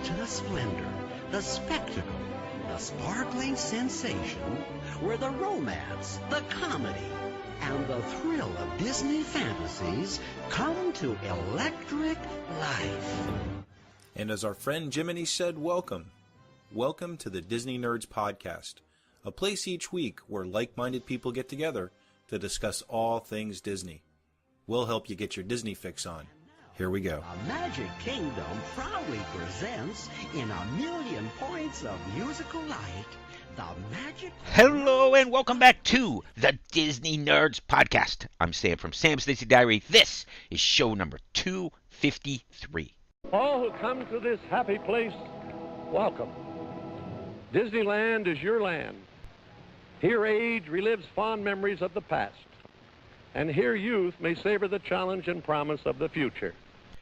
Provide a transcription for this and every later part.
to the splendor, the spectacle, the sparkling sensation, where the romance, the comedy, and the thrill of Disney fantasies come to electric life. And as our friend Jiminy said, welcome. Welcome to the Disney Nerds Podcast, a place each week where like-minded people get together to discuss all things Disney. We'll help you get your Disney fix on. Here we go. A Magic Kingdom proudly presents, in a million points of musical light, the magic... Hello and welcome back to the Disney Nerds Podcast. I'm Sam from Sam's Disney Diary. This is show number 253. All who come to this happy place, welcome. Disneyland is your land. Here age relives fond memories of the past. And here youth may savor the challenge and promise of the future.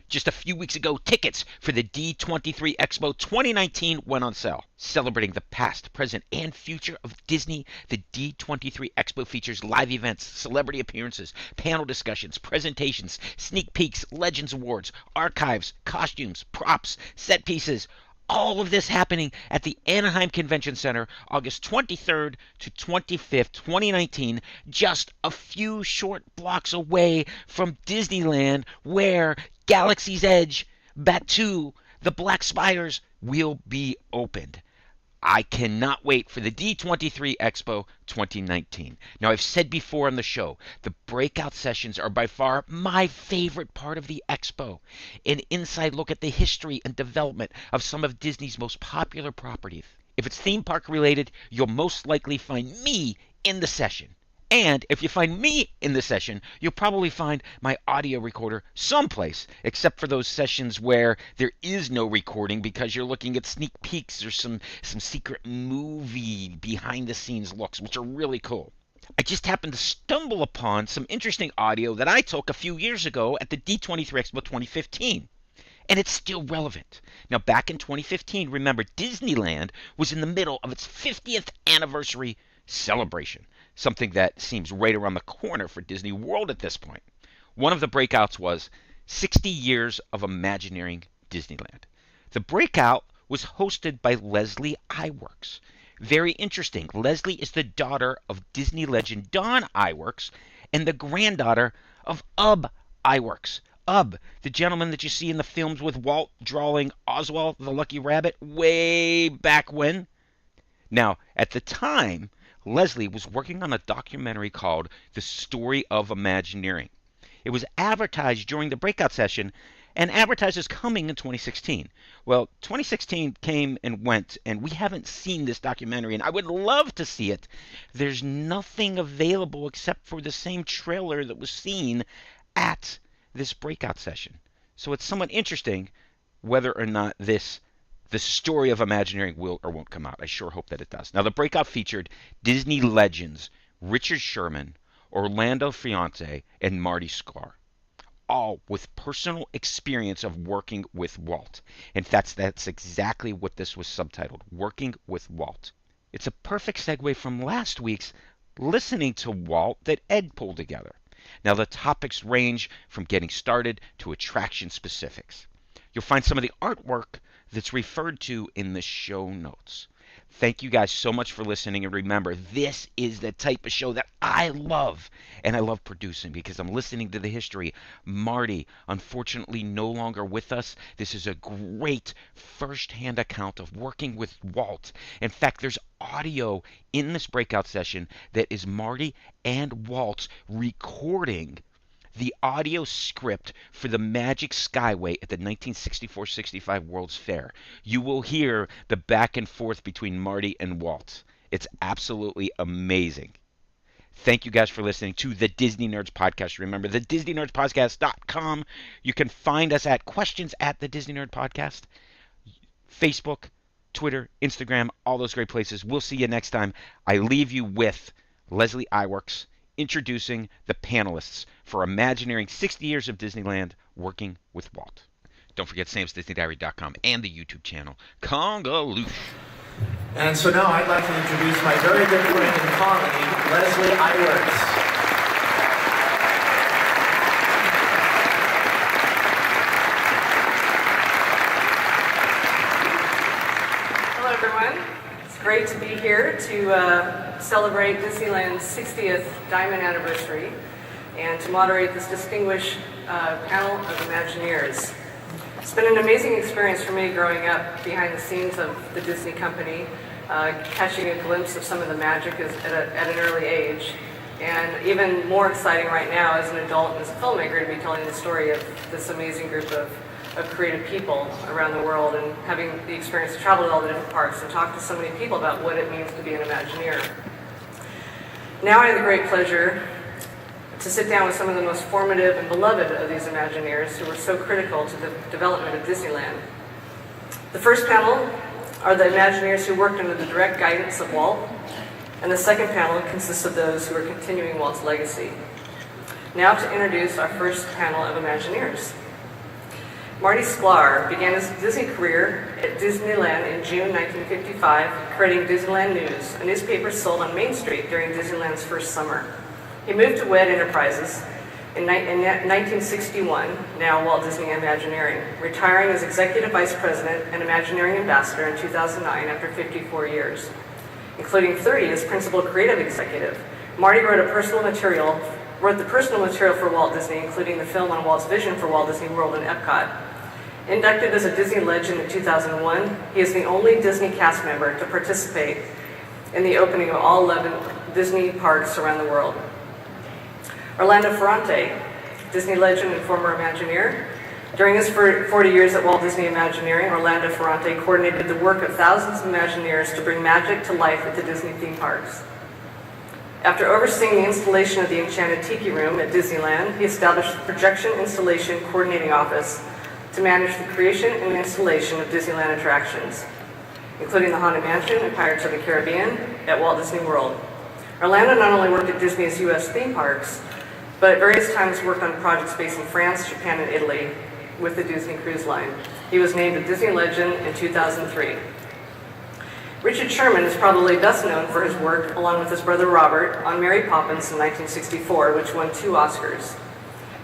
Just a few weeks ago, tickets for the D23 Expo 2019 went on sale. Celebrating the past, present, and future of Disney, the D23 Expo features live events, celebrity appearances, panel discussions, presentations, sneak peeks, Legends Awards, archives, costumes, props, set pieces. All of this happening at the Anaheim Convention Center, August 23rd to 25th, 2019, just a few short blocks away from Disneyland, where Galaxy's Edge, Batuu, the Black Spires will be opened. I cannot wait for the D23 Expo 2019. Now, I've said before on the show, the breakout sessions are by far my favorite part of the Expo. An inside look at the history and development of some of Disney's most popular properties. If it's theme park related, you'll most likely find me in the session. And if you find me in the session, you'll probably find my audio recorder someplace, except for those sessions where there is no recording because you're looking at sneak peeks or some secret movie behind-the-scenes looks, which are really cool. I just happened to stumble upon some interesting audio that I took a few years ago at the D23 Expo 2015. And it's still relevant. Now, back in 2015, remember, Disneyland was in the middle of its 50th anniversary celebration, something that seems right around the corner for Disney World at this point. One of the breakouts was 60 Years of Imagineering Disneyland. The breakout was hosted by Leslie Iwerks. Very interesting. Leslie is the daughter of Disney legend Don Iwerks and the granddaughter of Ub Iwerks. Ub, the gentleman that you see in the films with Walt drawing Oswald the Lucky Rabbit way back when. Now, at the time, Leslie was working on a documentary called The Story of Imagineering. It was advertised during the breakout session and advertised as coming in 2016. Well, 2016 came and went, and we haven't seen this documentary, and I would love to see it. There's nothing available except for the same trailer that was seen at this breakout session. So it's somewhat interesting whether or not the Story of Imagineering will or won't come out. I sure hope that it does. Now, the breakout featured Disney legends Richard Sherman, Orlando Ferrante, and Marty Sklar, all with personal experience of working with Walt. In fact, that's exactly what this was subtitled, Working with Walt. It's a perfect segue from last week's Listening to Walt that Ed pulled together. Now, the topics range from getting started to attraction specifics. You'll find some of the artwork that's referred to in the show notes. Thank you guys so much for listening, and remember, this is the type of show that I love, and I love producing because I'm listening to the history. Marty, unfortunately no longer with us. This is a great first-hand account of working with Walt. In fact, there's audio in this breakout session that is Marty and Walt's recording the audio script for the Magic Skyway at the 1964-65 World's Fair. You will hear the back and forth between Marty and Walt. It's absolutely amazing. Thank you guys for listening to the Disney Nerds Podcast. Remember, the DisneyNerdsPodcast.com. You can find us at questions at the Disney Nerd Podcast. Facebook, Twitter, Instagram, all those great places. We'll see you next time. I leave you with Leslie Iwerks introducing the panelists for Imagineering 60 Years of Disneyland, Working with Walt. Don't forget samsdisneydiary.com and the YouTube channel, Congaloosh. And so now I'd like to introduce my very good friend and colleague, Leslie Iwerks. great to be here to celebrate Disneyland's 60th Diamond Anniversary and to moderate this distinguished panel of Imagineers. It's been an amazing experience for me growing up behind the scenes of the Disney company, catching a glimpse of some of the magic at an early age. And even more exciting right now as an adult and as a filmmaker to be telling the story of this amazing group of creative people around the world and having the experience to travel to all the different parks and talk to so many people about what it means to be an Imagineer. Now I have the great pleasure to sit down with some of the most formative and beloved of these Imagineers who were so critical to the development of Disneyland. The first panel are the Imagineers who worked under the direct guidance of Walt, and the second panel consists of those who are continuing Walt's legacy. Now to introduce our first panel of Imagineers. Marty Sklar began his Disney career at Disneyland in June 1955, creating Disneyland News, a newspaper sold on Main Street during Disneyland's first summer. He moved to WED Enterprises in 1961, now Walt Disney Imagineering, retiring as Executive Vice President and Imagineering Ambassador in 2009 after 54 years. Including 30 as Principal Creative Executive, Marty wrote the personal material for Walt Disney, including the film on Walt's vision for Walt Disney World and Epcot. Inducted as a Disney legend in 2001, he is the only Disney cast member to participate in the opening of all 11 Disney parks around the world. Orlando Ferrante, Disney legend and former Imagineer. During his 40 years at Walt Disney Imagineering, Orlando Ferrante coordinated the work of thousands of Imagineers to bring magic to life at the Disney theme parks. After overseeing the installation of the Enchanted Tiki Room at Disneyland, he established the Projection Installation Coordinating Office to manage the creation and installation of Disneyland attractions, including the Haunted Mansion and Pirates of the Caribbean at Walt Disney World. Orlando not only worked at Disney's U.S. theme parks, but at various times worked on projects based in France, Japan, and Italy with the Disney Cruise Line. He was named a Disney Legend in 2003. Richard Sherman is probably best known for his work, along with his brother Robert, on Mary Poppins in 1964, which won 2 Oscars.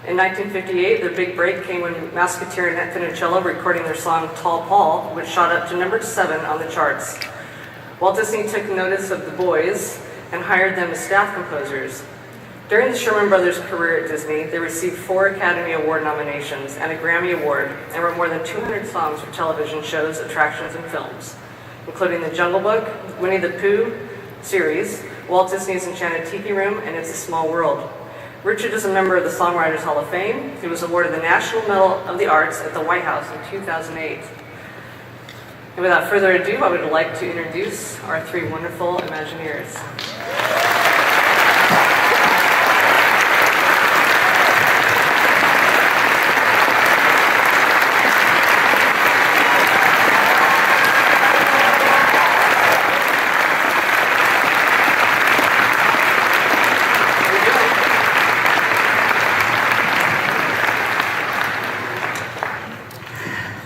In 1958, their big break came when Musketeer and Annette Funicello were recording their song Tall Paul, which shot up to number 7 on the charts. Walt Disney took notice of the boys and hired them as staff composers. During the Sherman Brothers' career at Disney, they received 4 Academy Award nominations and a Grammy Award, and wrote more than 200 songs for television shows, attractions, and films, including The Jungle Book, Winnie the Pooh series, Walt Disney's Enchanted Tiki Room, and It's a Small World. Richard is a member of the Songwriters Hall of Fame. He was awarded the National Medal of the Arts at the White House in 2008. And without further ado, I would like to introduce our 3 wonderful Imagineers.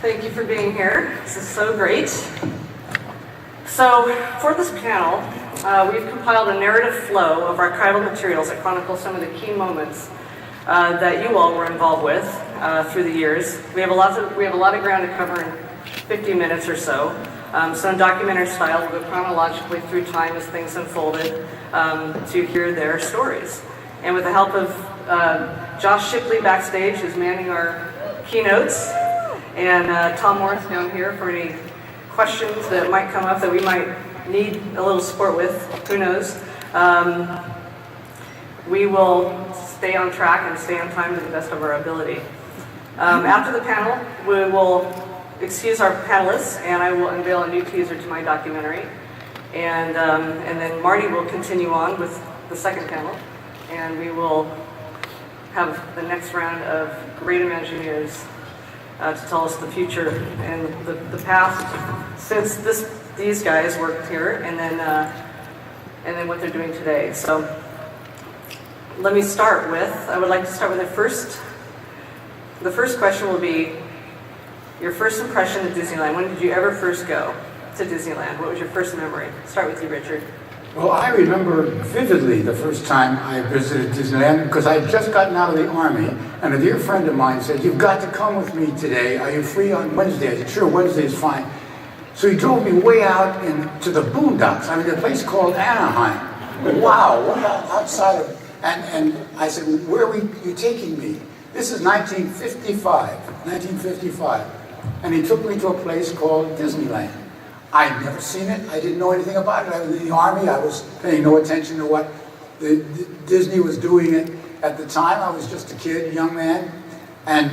Thank you for being here. This is so great. So, for this panel, we've compiled a narrative flow of archival materials that chronicle some of the key moments that you all were involved with through the years. We have a lot of ground to cover in 50 minutes or so. So in documentary style, we'll go chronologically through time as things unfolded to hear their stories. And with the help of Josh Shipley backstage, who's manning our keynotes, and Tom Morris down here for any questions that might come up that we might need a little support with, who knows. We will stay on track and stay on time to the best of our ability. After the panel, we will excuse our panelists, and I will unveil a new teaser to my documentary. And then Marty will continue on with the second panel, and we will have the next round of great Imagineers to tell us the future and the past since these guys worked here, and then what they're doing today. So let me start with, I would like to start with the first question will be your first impression of Disneyland. When did you ever first go to Disneyland? What was your first memory? Start with you, Richard. Well, I remember vividly the first time I visited Disneyland because I had just gotten out of the Army, and a dear friend of mine said, "You've got to come with me today. Are you free on Wednesday?" I said, "Sure, Wednesday is fine." So he drove me way out to the boondocks. I mean, a place called Anaheim. Wow, way outside of, and I said, where are you taking me? This is 1955. And he took me to a place called Disneyland. I'd never seen it. I didn't know anything about it. I was in the Army. I was paying no attention to what Disney was doing it at the time. I was just a kid, young man. And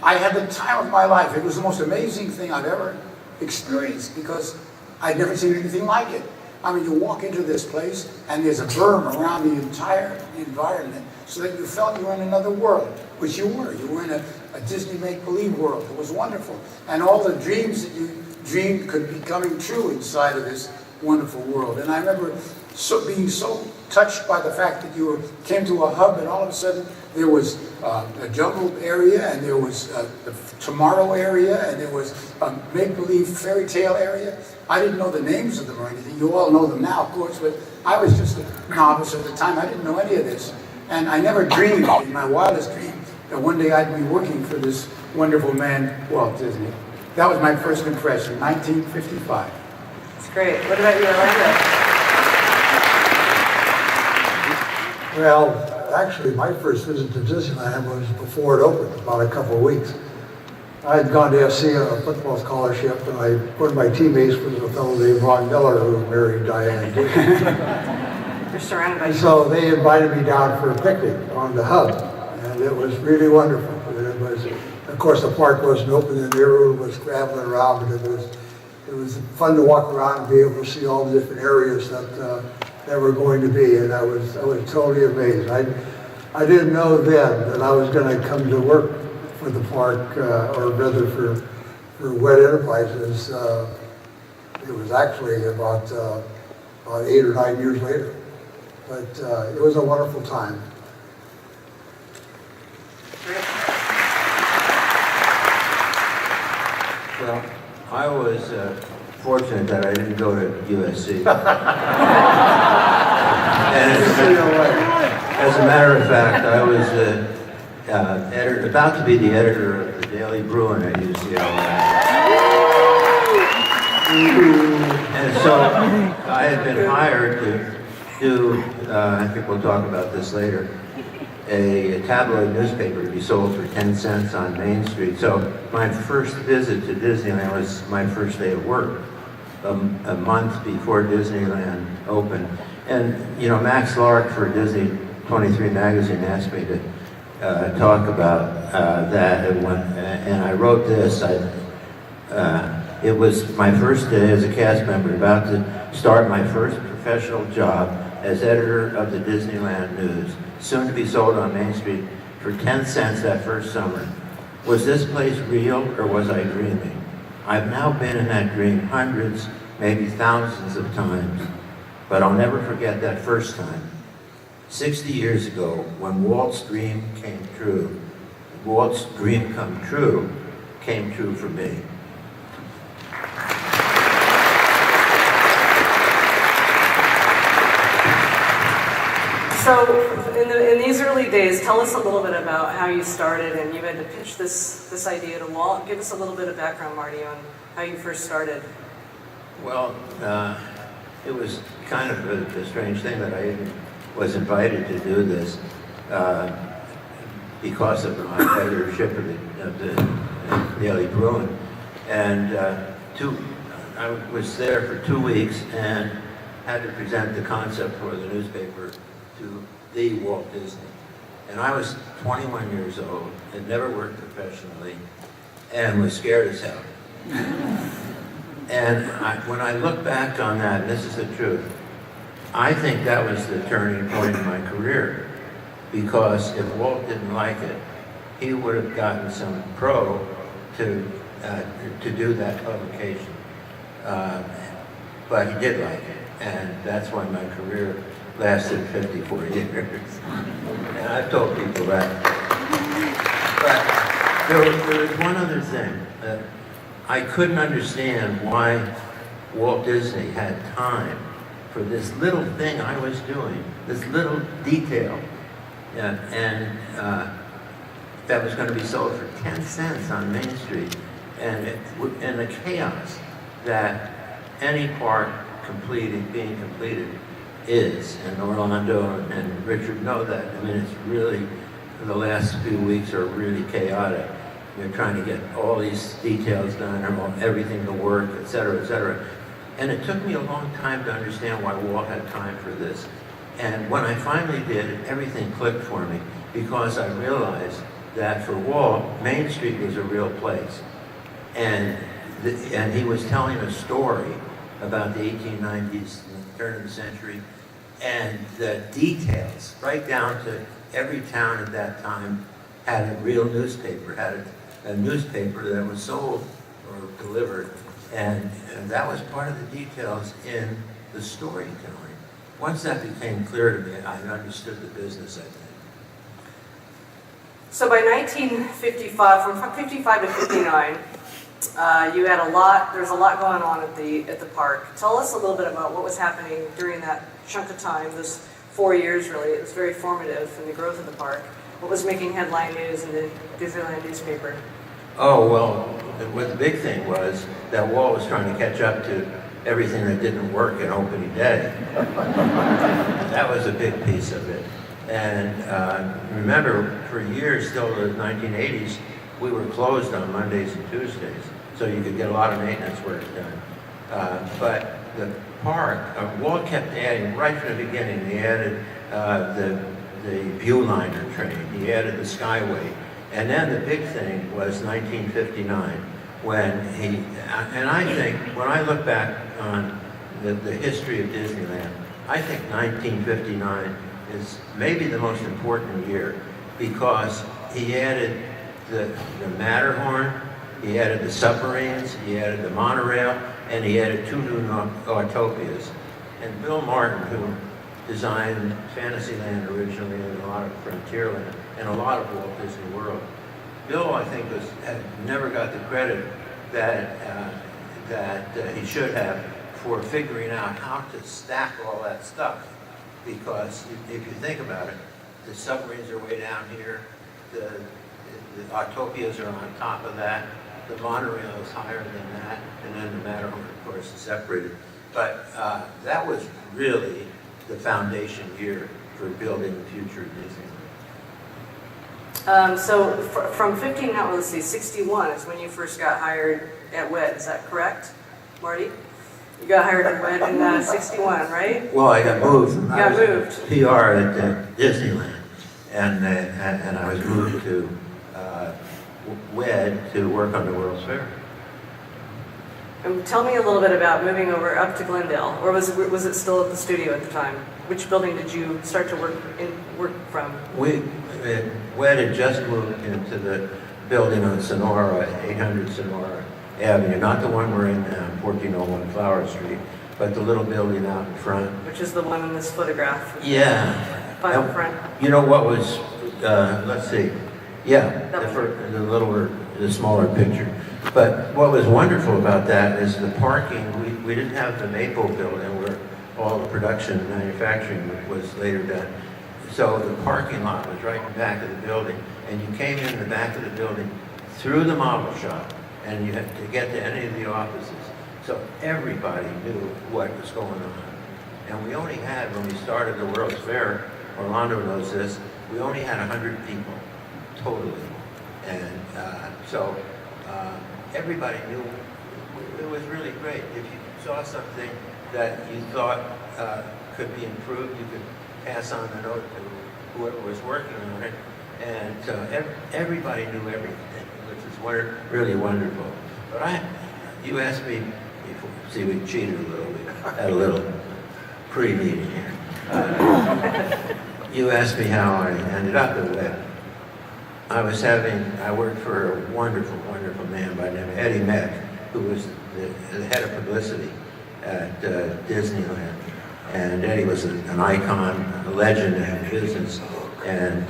I had the time of my life. It was the most amazing thing I've ever experienced because I'd never seen anything like it. I mean, you walk into this place and there's a berm around the entire environment so that you felt you were in another world, which you were. You were in a Disney make-believe world. It was wonderful. And all the dreams that you dreamed could be coming true inside of this wonderful world. And I remember being so touched by the fact that you came to a hub and all of a sudden there was a jungle area and there was the tomorrow area and there was a make-believe fairy tale area. I didn't know the names of them or anything. You all know them now, of course, but I was just a novice at the time. I didn't know any of this. And I never dreamed in my wildest dream that one day I'd be working for this wonderful man, Walt Disney. That was my first impression, 1955. That's great. What about you, Orlando? Well, actually, my first visit to Disneyland was before it opened, about a couple of weeks. I had gone to SC on a football scholarship, and one of my teammates was a fellow named Ron Miller, who married Diane Disney. You're surrounded by So they invited me down for a picnic on the hub, and it was really wonderful. It was, of course, the park wasn't open, and everyone was scrambling around, but it was fun to walk around and be able to see all the different areas that were going to be, and I was totally amazed. I didn't know then that I was going to come to work for the park, or rather for Wet Enterprises. It was actually about 8 or 9 years later. But it was a wonderful time. Well, I was fortunate that I didn't go to USC. And as a matter of fact, I was about to be the editor of the Daily Bruin at UCLA. And so I had been hired to do, I think we'll talk about this later, a tabloid newspaper to be sold for 10 cents on Main Street. So my first visit to Disneyland was my first day of work, a month before Disneyland opened. And, you know, Max Lark for Disney 23 magazine asked me to talk about that, and I wrote this. It was my first day as a cast member, about to start my first professional job as editor of the Disneyland News, soon to be sold on Main Street for 10 cents that first summer. Was this place real, or was I dreaming? I've now been in that dream hundreds, maybe thousands of times, but I'll never forget that first time. 60 years ago, when Walt's dream came true, Walt's dream come true came true for me. So, in these early days, tell us a little bit about how you started, and you had to pitch this idea to Walt. Give us a little bit of background, Marty, on how you first started. Well, it was kind of a strange thing that I was invited to do this because of my editorship of the Daily Bruin. And I was there for 2 weeks and had to present the concept for the newspaper to the Walt Disney. And I was 21 years old, had never worked professionally, and was scared as hell. And when I look back on that, and this is the truth, I think that was the turning point in my career, because if Walt didn't like it, he would have gotten some pro to do that publication. But he did like it, and that's why my career lasted 54 years. And I've told people that. But there was one other thing. I couldn't understand why Walt Disney had time for this little thing I was doing, this little detail, and that was going to be sold for 10 cents on Main Street, and the chaos that any park being completed is, and Orlando and Richard know that. I mean, it's really, the last few weeks are really chaotic. You're trying to get all these details done, and everything to work, et cetera, et cetera. And it took me a long time to understand why Walt had time for this. And when I finally did, everything clicked for me, because I realized that for Walt, Main Street was a real place. And he was telling a story about the 1890s, the turn of the century, and the details, right down to every town at that time had a real newspaper, had a newspaper that was sold or delivered, and that was part of the details in the storytelling. Once that became clear to me, I understood the business, I think. So by 1955, from 55 to 59, you had there's a lot going on at the park. Tell us a little bit about what was happening during that chunk of time, those 4 years really. It was very formative in the growth of the park. What was making headline news in the Disneyland newspaper? Oh, well, what the big thing was that Walt was trying to catch up to everything that didn't work in opening day. That was a big piece of it. And remember, for years, till the 1980s, we were closed on Mondays and Tuesdays, so you could get a lot of maintenance work done. But the park, Walt kept adding, right from the beginning, he added the Viewliner train, he added the Skyway, and then the big thing was 1959, when and I think, when I look back on the history of Disneyland, I think 1959 is maybe the most important year, because he added the Matterhorn, he added the submarines, he added the monorail, and he added 2 new Autopias. And Bill Martin, who designed Fantasyland originally, and a lot of Frontierland, and a lot of Walt Disney World. Bill, I think, had never got the credit that he should have for figuring out how to stack all that stuff. Because if you think about it, the submarines are way down here, the Autopias are on top of that, the monorail is higher than that, and then the Matterhorn, of course, is separated. But that was really the foundation year for building the future of Disneyland. So from 59, well, let's see, 61 is when you first got hired at WED, is that correct, Marty? You got hired at WED in 61, right? Well, I got moved. You got moved. PR at Disneyland, and I was moved to WED to work on the World's Fair. And tell me a little bit about moving over up to Glendale, or was it still at the studio at the time? Which building did you start to work from? WED had just moved into the building on Sonora, 800 Sonora Avenue, not the one we're in now, 1401 Flower Street, but the little building out in front. Which is the one in this photograph. Yeah. Final front. You know what was, let's see, yeah, the smaller picture. But what was wonderful about that is the parking. We didn't have the Maple building where all the production and manufacturing was later done. So the parking lot was right in the back of the building, and you came in the back of the building through the model shop, and you had to get to any of the offices. So everybody knew what was going on. And we only had, when we started the World's Fair, Orlando knows this, we only had 100 people, totally. And so everybody knew it was really great. If you saw something that you thought could be improved, you could pass on the note to whoever was working on it. And everybody knew everything, which is really wonderful. But you asked me, see, we cheated a little. We had a little pre-meeting here. You asked me how I ended up at WED. I worked for a wonderful, wonderful man by the name of Eddie Meck, who was the head of publicity at Disneyland. And Eddie was an icon, a legend in the business. And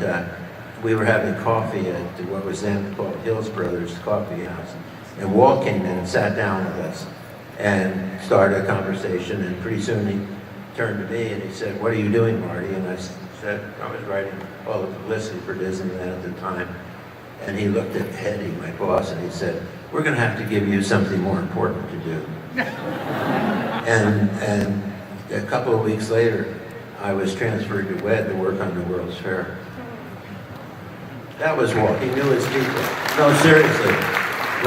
we were having coffee at what was then called Hills Brothers Coffee House. And Walt came in and sat down with us and started a conversation. And pretty soon he turned to me and he said, "What are you doing, Marty?" And I said, "I was writing all the publicity for Disneyland at the time." And he looked at Eddie, my boss, and he said, "We're going to have to give you something more important to do." and a couple of weeks later, I was transferred to WED to work on the World's Fair. That was Walt. He knew his people. No, seriously.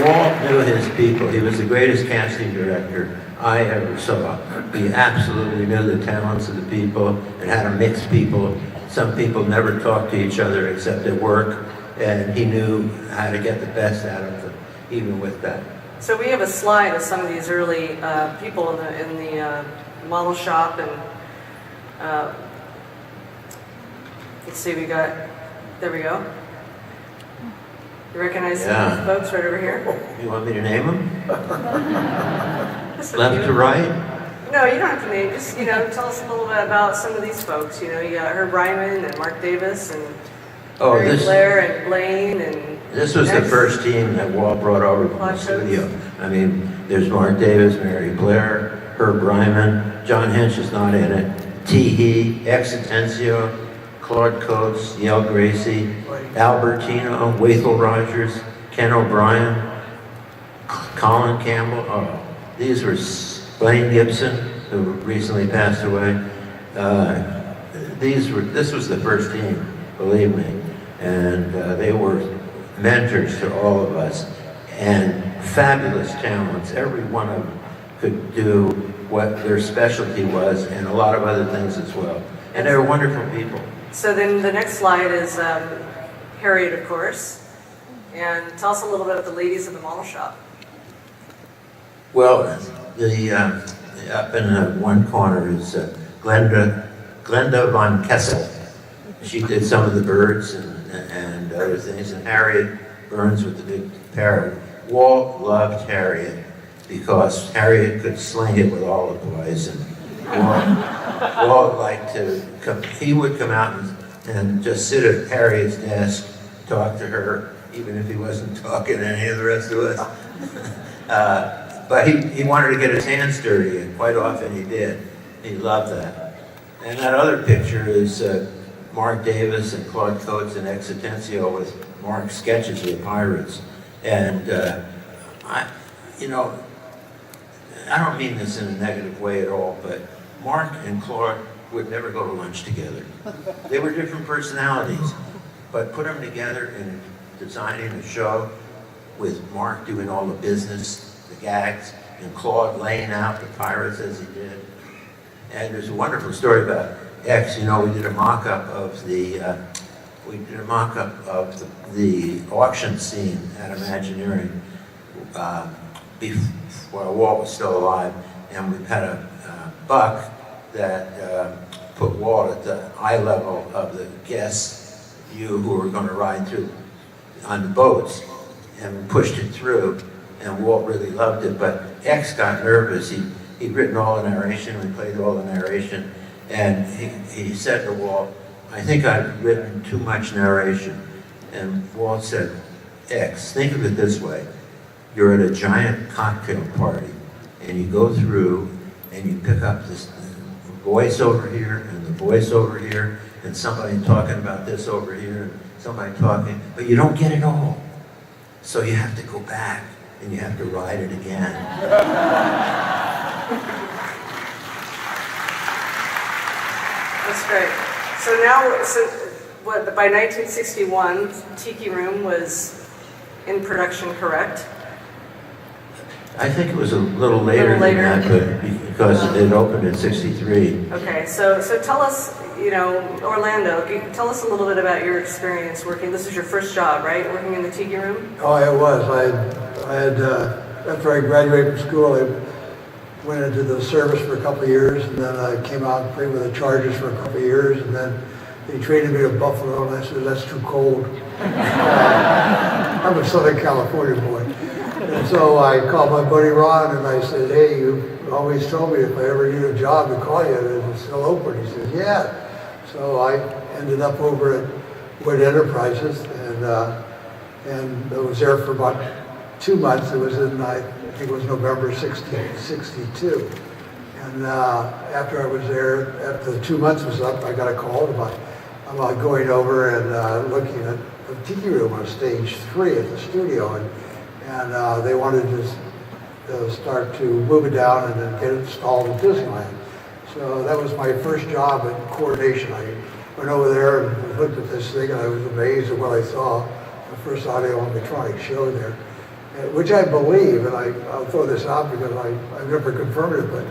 Walt knew his people. He was the greatest casting director I ever saw. He absolutely knew the talents of the people and how to mix people. Some people never talked to each other except at work, and he knew how to get the best out of them, even with that. So we have a slide of some of these early people in the model shop, and let's see, there we go. You recognize some of these folks right over here? You want me to name them? Left to right? No, you don't have to name. Just, tell us a little bit about some of these folks. You got Herb Ryman and Mark Davis and Mary Blair and Blaine and... This was the first team that Walt brought over from the studio. I mean, there's Mark Davis, Mary Blair, Herb Ryman, John Hench is not in it, Tee Ex Atencio, Claude Coates, Yale Gracie, Albertino, Wathel Rogers, Ken O'Brien, Colin Campbell. Oh, these were Blaine Gibson, who recently passed away. This was the first team, believe me, and they were mentors to all of us, and fabulous talents. Every one of them could do what their specialty was, and a lot of other things as well. And they were wonderful people. So then the next slide is Harriet, of course, and tell us a little bit about the ladies of the model shop. Well, up in one corner is Glenda von Kessel. She did some of the birds and other things, and Harriet Burns with the big parrot. Walt loved Harriet because Harriet could sling it with all the boys, and Walt liked to come. He would come out and just sit at Harriet's desk, talk to her, even if he wasn't talking to any of the rest of us. But he wanted to get his hands dirty, and quite often he did. He loved that. And that other picture is Mark Davis and Claude Coates and Ex Atencio with Mark's sketches of the pirates. And I don't mean this in a negative way at all, but Mark and Claude would never go to lunch together. They were different personalities, but put them together in designing a show with Mark doing all the business, the gags, and Claude laying out the pirates as he did. And there's a wonderful story about X. We did a mock-up of the auction scene at Imagineering before Walt was still alive, and we had a buck that put Walt at the eye level of the guests, who were going to ride through on the boats, and pushed it through. And Walt really loved it, but X got nervous. He'd written all the narration, we played all the narration, and he said to Walt, "I think I've written too much narration." And Walt said, "X, think of it this way. You're at a giant cocktail party, and you go through, and you pick up this voice over here, and the voice over here, and somebody talking about this over here, and somebody talking, but you don't get it all. So you have to go back, and you have to write it again." That's great. By 1961, Tiki Room was in production, correct? I think it was a little later than that, but because it opened in '63. Okay, so tell us, Orlando, tell us a little bit about your experience working. This is your first job, right? Working in the Tiki Room? Oh, it was. I had after I graduated from school, I went into the service for a couple of years, and then I came out and played with the Chargers for a couple of years, and then they traded me to Buffalo, and I said, "That's too cold." I'm a Southern California boy. And so I called my buddy Ron, and I said, "Hey, you always told me if I ever need a job to call you, is it still open?" He said, "Yeah." So I ended up over at Wood Enterprises, and I was there for about 2 months. It was in, I think it was November 1962. And after I was there, after the 2 months was up, I got a call about going over and looking at tiki room on stage 3 at the studio, and they wanted to start to move it down and then get it installed at Disneyland. So that was my first job at coordination. I went over there and looked at this thing, and I was amazed at what I saw. The first audio animatronic show there, which I believe, and I'll throw this out because I've never confirmed it, but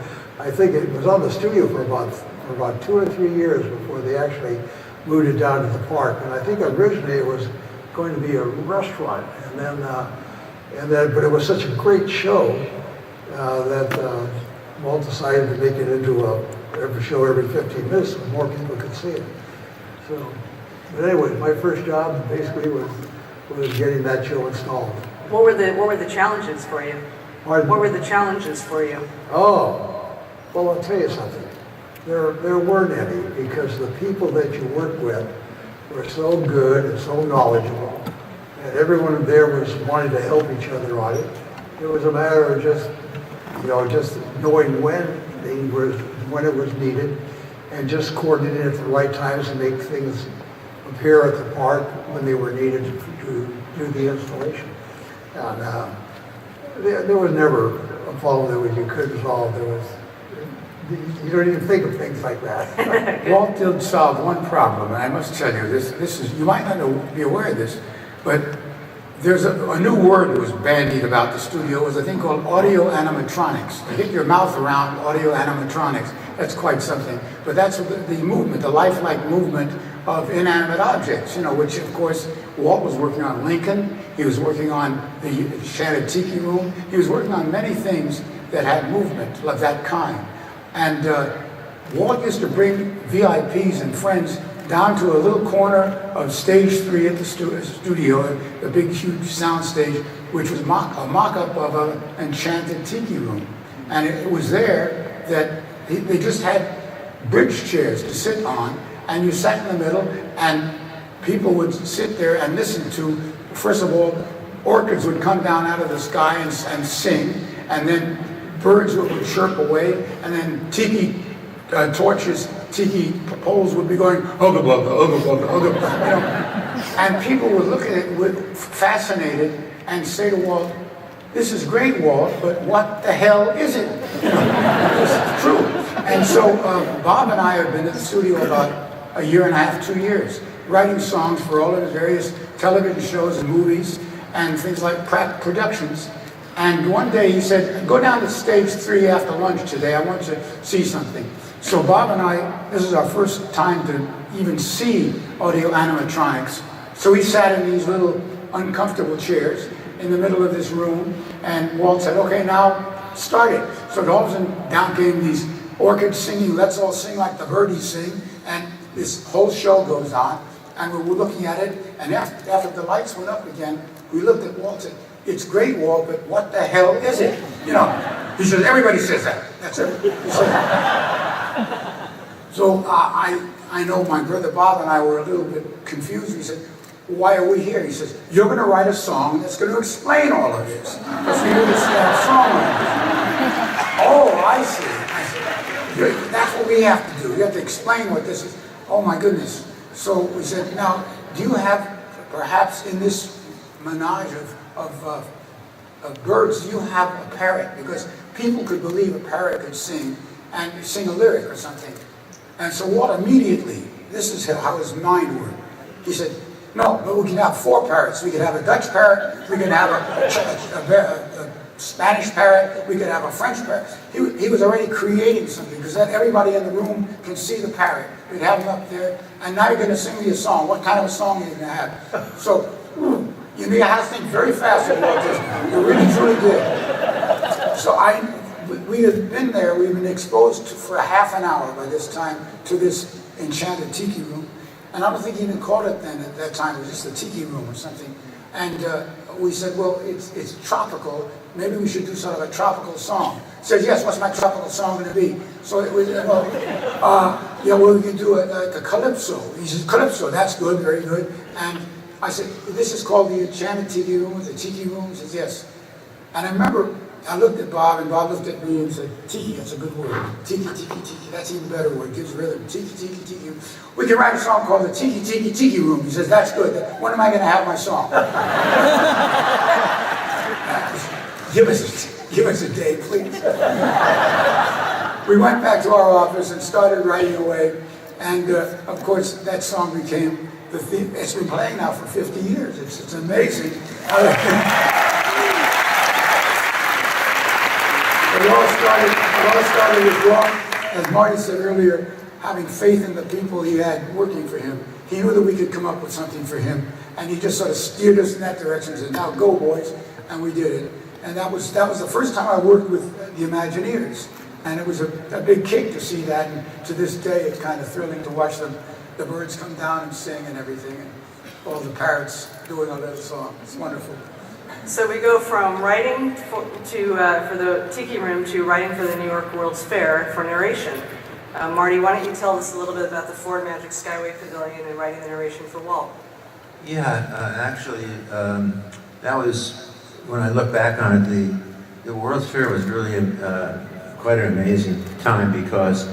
I think it was on the studio for about 2 or 3 years before they actually moved it down to the park. And I think originally it was going to be a restaurant, but it was such a great show that Walt decided to make it into every show every 15 minutes so more people could see it. So, but anyway, my first job basically was getting that show installed. What were the challenges for you? Pardon? What were the challenges for you? Oh, well, I'll tell you something. There weren't any, because the people that you worked with were so good and so knowledgeable, and everyone there was wanting to help each other on it. It was a matter of just knowing when it was needed, and just coordinating at the right times to make things appear at the park when they were needed to do the installation. And there was never a problem that you couldn't solve. You don't even think of things like that. Walt did solve one problem, and I must tell you, this is, you might not be aware of this, but there's a new word that was bandied about the studio. It was a thing called audio animatronics. To get your mouth around audio animatronics, that's quite something. But that's the movement, the lifelike movement of inanimate objects, which of course Walt was working on Lincoln, he was working on the Enchanted Tiki Room, he was working on many things that had movement of that kind. And Walt used to bring VIPs and friends down to a little corner of stage 3 at the studio, the big huge sound stage, which was a mock-up of an Enchanted Tiki Room. And it was there that they just had bridge chairs to sit on, and you sat in the middle, and people would sit there and listen to, first of all, orchids would come down out of the sky and sing, and then birds would chirp away, and then tiki torches, tiki poles would be going, ugga bugga, ugga bugga, ugga bugga, and people would look at it fascinated and say to Walt, "This is great, Walt, but what the hell is it?" This is true. And so Bob and I have been at the studio about a year and a half, 2 years, writing songs for all of his various television shows and movies and things like productions. And one day he said, "Go down to stage 3 after lunch today. I want to see something." So Bob and I, this is our first time to even see audio animatronics. So we sat in these little uncomfortable chairs in the middle of this room, and Walt said, "Okay, now start it." So all of a sudden down came these orchids singing, "Let's all sing like the birdies sing," and this whole show goes on, and we were looking at it, and after the lights went up again, we looked at Walt and said, "It's great, Walt, but what the hell is it?" He says, "Everybody says that." That's it. He said, so I know my brother Bob and I were a little bit confused. We said, "Why are we here?" He says, "You're going to write a song that's going to explain all of this. Because we need to start a song on this." "Oh, I see." I said, "That's what we have to do. We have to explain what this is." "Oh my goodness." So we said, "Now, do you have, perhaps in this menage of birds, do you have a parrot? Because people could believe a parrot could sing and sing a lyric or something." And so Walt immediately, this is how his mind worked. He said, "No, but we can have 4 parrots. We could have a Dutch parrot, we could have a Spanish parrot, we could have a French parrot." He was already creating something, because then everybody in the room can see the parrot. We'd have him up there, and now you're going to sing me a song. What kind of a song are you going to have? So you have to think very fast about this. You really, truly did. So we had been there, we've been exposed for a half an hour by this time to this Enchanted Tiki Room. And I don't think he even called it then at that time, it was just the Tiki Room or something. And we said, "Well, it's tropical, maybe we should do sort of a tropical song." He said, "Yes, what's my tropical song going to be?" So it was, we can do a calypso. He says, "Calypso, that's good, very good." And I said, "This is called the Enchanted Tiki Room, the Tiki Room?" He says, "Yes." And I remember I looked at Bob, and Bob looked at me and said, tiki, that's a good word. Tiki, tiki, tiki, that's even better word, gives rhythm. Tiki, tiki, tiki. We can write a song called the Tiki, Tiki, Tiki Room. He says, that's good. When am I going to have my song? Give us a day, please. We went back to our office and started writing away. And of course, that song became the theme. It's been playing now for 50 years. It's amazing. It all started with Walt, as Marty said earlier, having faith in the people he had working for him. He knew that we could come up with something for him, and he just sort of steered us in that direction and said, now go, boys, and we did it. And that was the first time I worked with the Imagineers, and it was a big kick to see that, and to this day it's kind of thrilling to watch the birds come down and sing and everything, and all the parrots doing a little song. It's wonderful. So we go from writing for the Tiki Room to writing for the New York World's Fair for narration. Marty, why don't you tell us a little bit about the Ford Magic Skyway Pavilion and writing the narration for Walt? Yeah, actually, that was, when I look back on it, the World's Fair was really quite an amazing time, because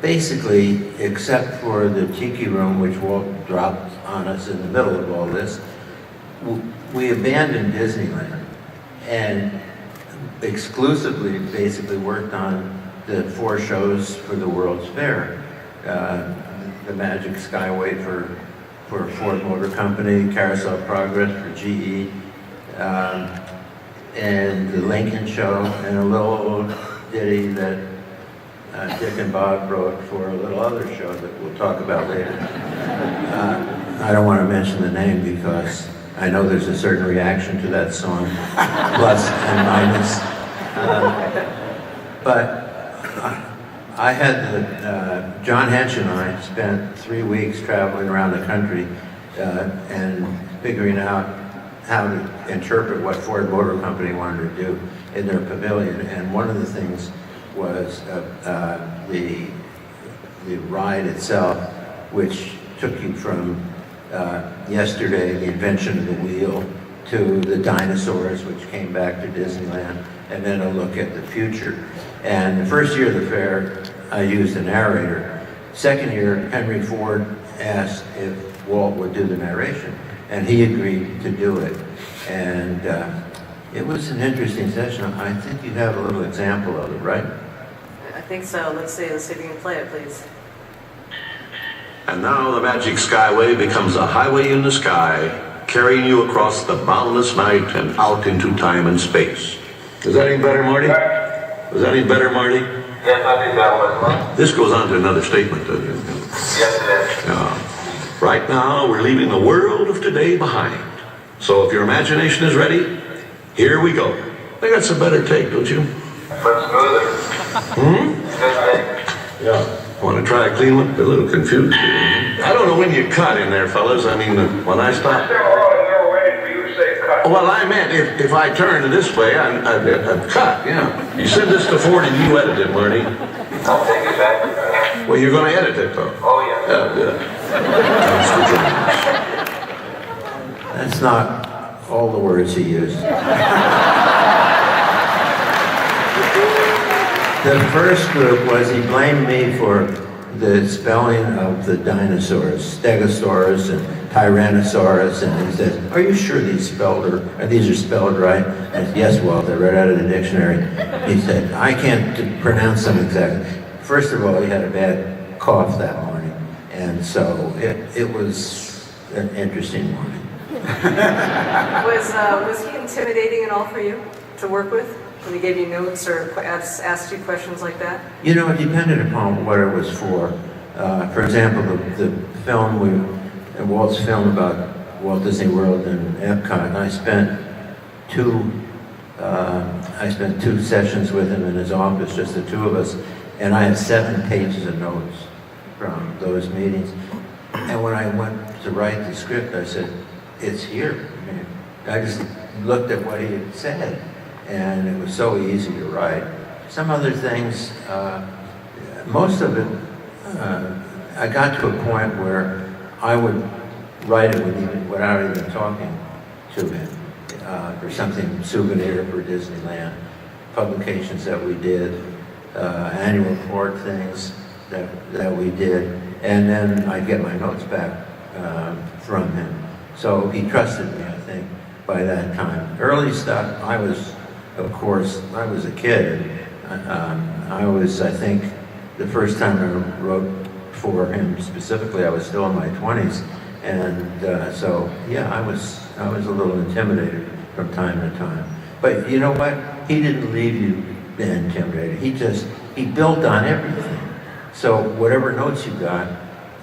basically, except for the Tiki Room, which Walt dropped on us in the middle of all this, we abandoned Disneyland and exclusively basically worked on the 4 shows for the World's Fair. The Magic Skyway for Ford Motor Company, Carousel Progress for GE, and the Lincoln Show, and a little ditty that Dick and Bob wrote for a little other show that we'll talk about later. I don't want to mention the name because I know there's a certain reaction to that song, plus and minus. But I had John Hench and I spent 3 weeks traveling around the country and figuring out how to interpret what Ford Motor Company wanted to do in their pavilion. And one of the things was the ride itself, which took you from yesterday, the invention of the wheel, to the dinosaurs, which came back to Disneyland, and then a look at the future. And the first year of the fair, I used a narrator. Second year, Henry Ford asked if Walt would do the narration, and he agreed to do it. And it was an interesting session. I think you have a little example of it, right? I think so. Let's see if you can play it, please. And now the Magic Skyway becomes a highway in the sky, carrying you across the boundless night and out into time and space. Is that any better, Marty? Was that any better, Marty? Yes, I think that was. This goes on to another statement, doesn't it? Yes, it is. Right now, we're leaving the world of today behind. So if your imagination is ready, here we go. I think that's a better take, don't you? But smoother. Good take. Yeah. Want to try a clean one? A little confused here. I don't know when you cut in there, fellas. I mean, when I stop. We're waiting for you to say cut. Well, I meant if I turn this way, I'd cut, yeah. You send this to Ford and you edit it, Marty. I'll take it back. Well, you're going to edit it, though. Oh, yeah. Yeah, good. Thanks for joining us. That's not all the words he used. The first group was he blamed me for the spelling of the dinosaurs, Stegosaurus and Tyrannosaurus, and he says, "Are you sure these are spelled right?" I said, "Yes, Walt, I read out of the dictionary." He said, "I can't pronounce them exactly." First of all, he had a bad cough that morning, and so it was an interesting morning. Was he intimidating at all for you to work with? When he gave you notes or asked you questions like that? You know, it depended upon what it was for. For example, the film, Walt's film about Walt Disney World and Epcot, and I spent two sessions with him in his office, just the two of us, and I had 7 pages of notes from those meetings. And when I went to write the script, I said, "It's here." I mean, I just looked at what he had said, and it was so easy to write. Some other things, most of it, I got to a point where I would write it without even talking to him. or something souvenir for Disneyland, publications that we did, annual report things that we did, and then I'd get my notes back from him. So he trusted me, I think, by that time. Early stuff, I was a kid. I think, the first time I wrote for him specifically, I was still in my 20s. And so, yeah, I was a little intimidated from time to time. But you know what? He didn't leave you intimidated. He built on everything. So whatever notes you got,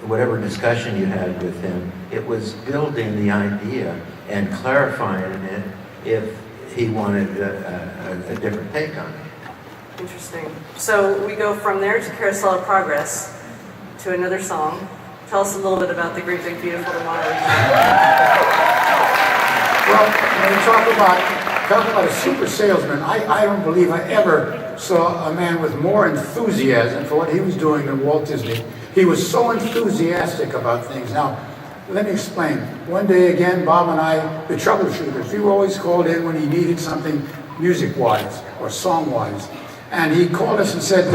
whatever discussion you had with him, it was building the idea and clarifying it if he wanted a different take on it. Interesting. So we go from there to Carousel of Progress to another song. Tell us a little bit about The Great Big Beautiful Tomorrow. Well, when you talk about a super salesman, I don't believe I ever saw a man with more enthusiasm for what he was doing than Walt Disney. He was so enthusiastic about things. Now, let me explain. One day again, Bob and I, the troubleshooters, we were always called in when he needed something music-wise or song-wise. And he called us and said,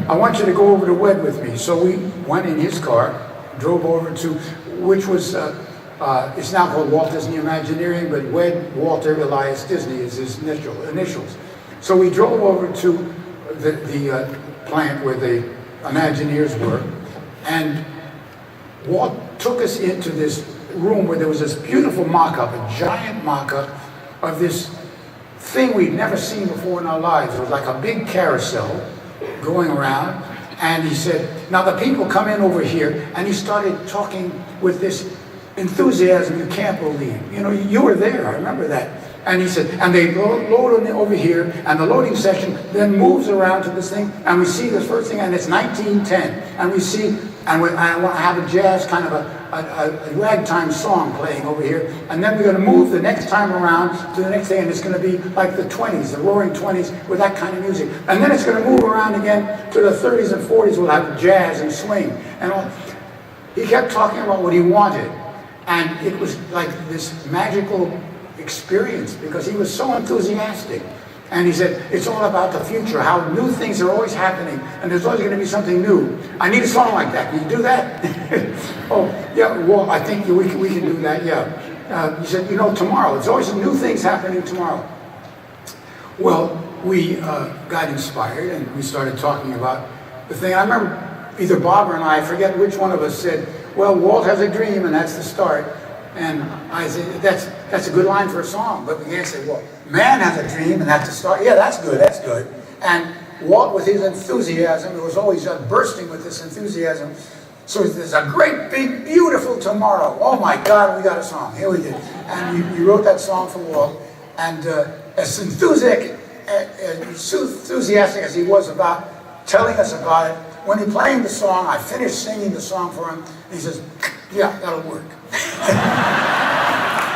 I want you to go over to Wed with me. So we went in his car, drove over to, which was, it's now called Walt Disney Imagineering, but Wed Walter Elias Disney is his initials. So we drove over to the plant where the Imagineers were, and Walt took us into this room where there was this beautiful mock-up, a giant mock-up of this thing we'd never seen before in our lives. It was like a big carousel going around, and he said, now the people come in over here, and he started talking with this enthusiasm you can't believe. You know, you were there, I remember that. And he said, and they load over here, and the loading section then moves around to this thing, and we see this first thing, and it's 1910, and we see, and I want to have a jazz kind of a ragtime song playing over here, and then we're going to move the next time around to the next thing, and it's going to be like the 20s, the roaring 20s with that kind of music. And then it's going to move around again to the 30s and 40s, we'll have jazz and swing. And all. He kept talking about what he wanted, and it was like this magical experience because he was so enthusiastic. And he said, it's all about the future, how new things are always happening, and there's always going to be something new. I need a song like that. Can you do that? Oh, yeah, well, I think we can do that, yeah. He said, you know, tomorrow, there's always some new things happening tomorrow. Well, we got inspired, and we started talking about the thing. I remember either Bob or I forget which one of us said, well, Walt has a dream, and that's the start. And I said, that's a good line for a song. But we can't say, well, man has a dream, and that's the start. Yeah, that's good, that's good. And Walt, with his enthusiasm, it was always bursting with this enthusiasm. So there's a great, big, beautiful tomorrow. Oh my God, we got a song. Here we did. And we wrote that song for Walt. And as enthusiastic as he was about telling us about it, when he played the song, I finished singing the song for him, and he says, yeah, that'll work.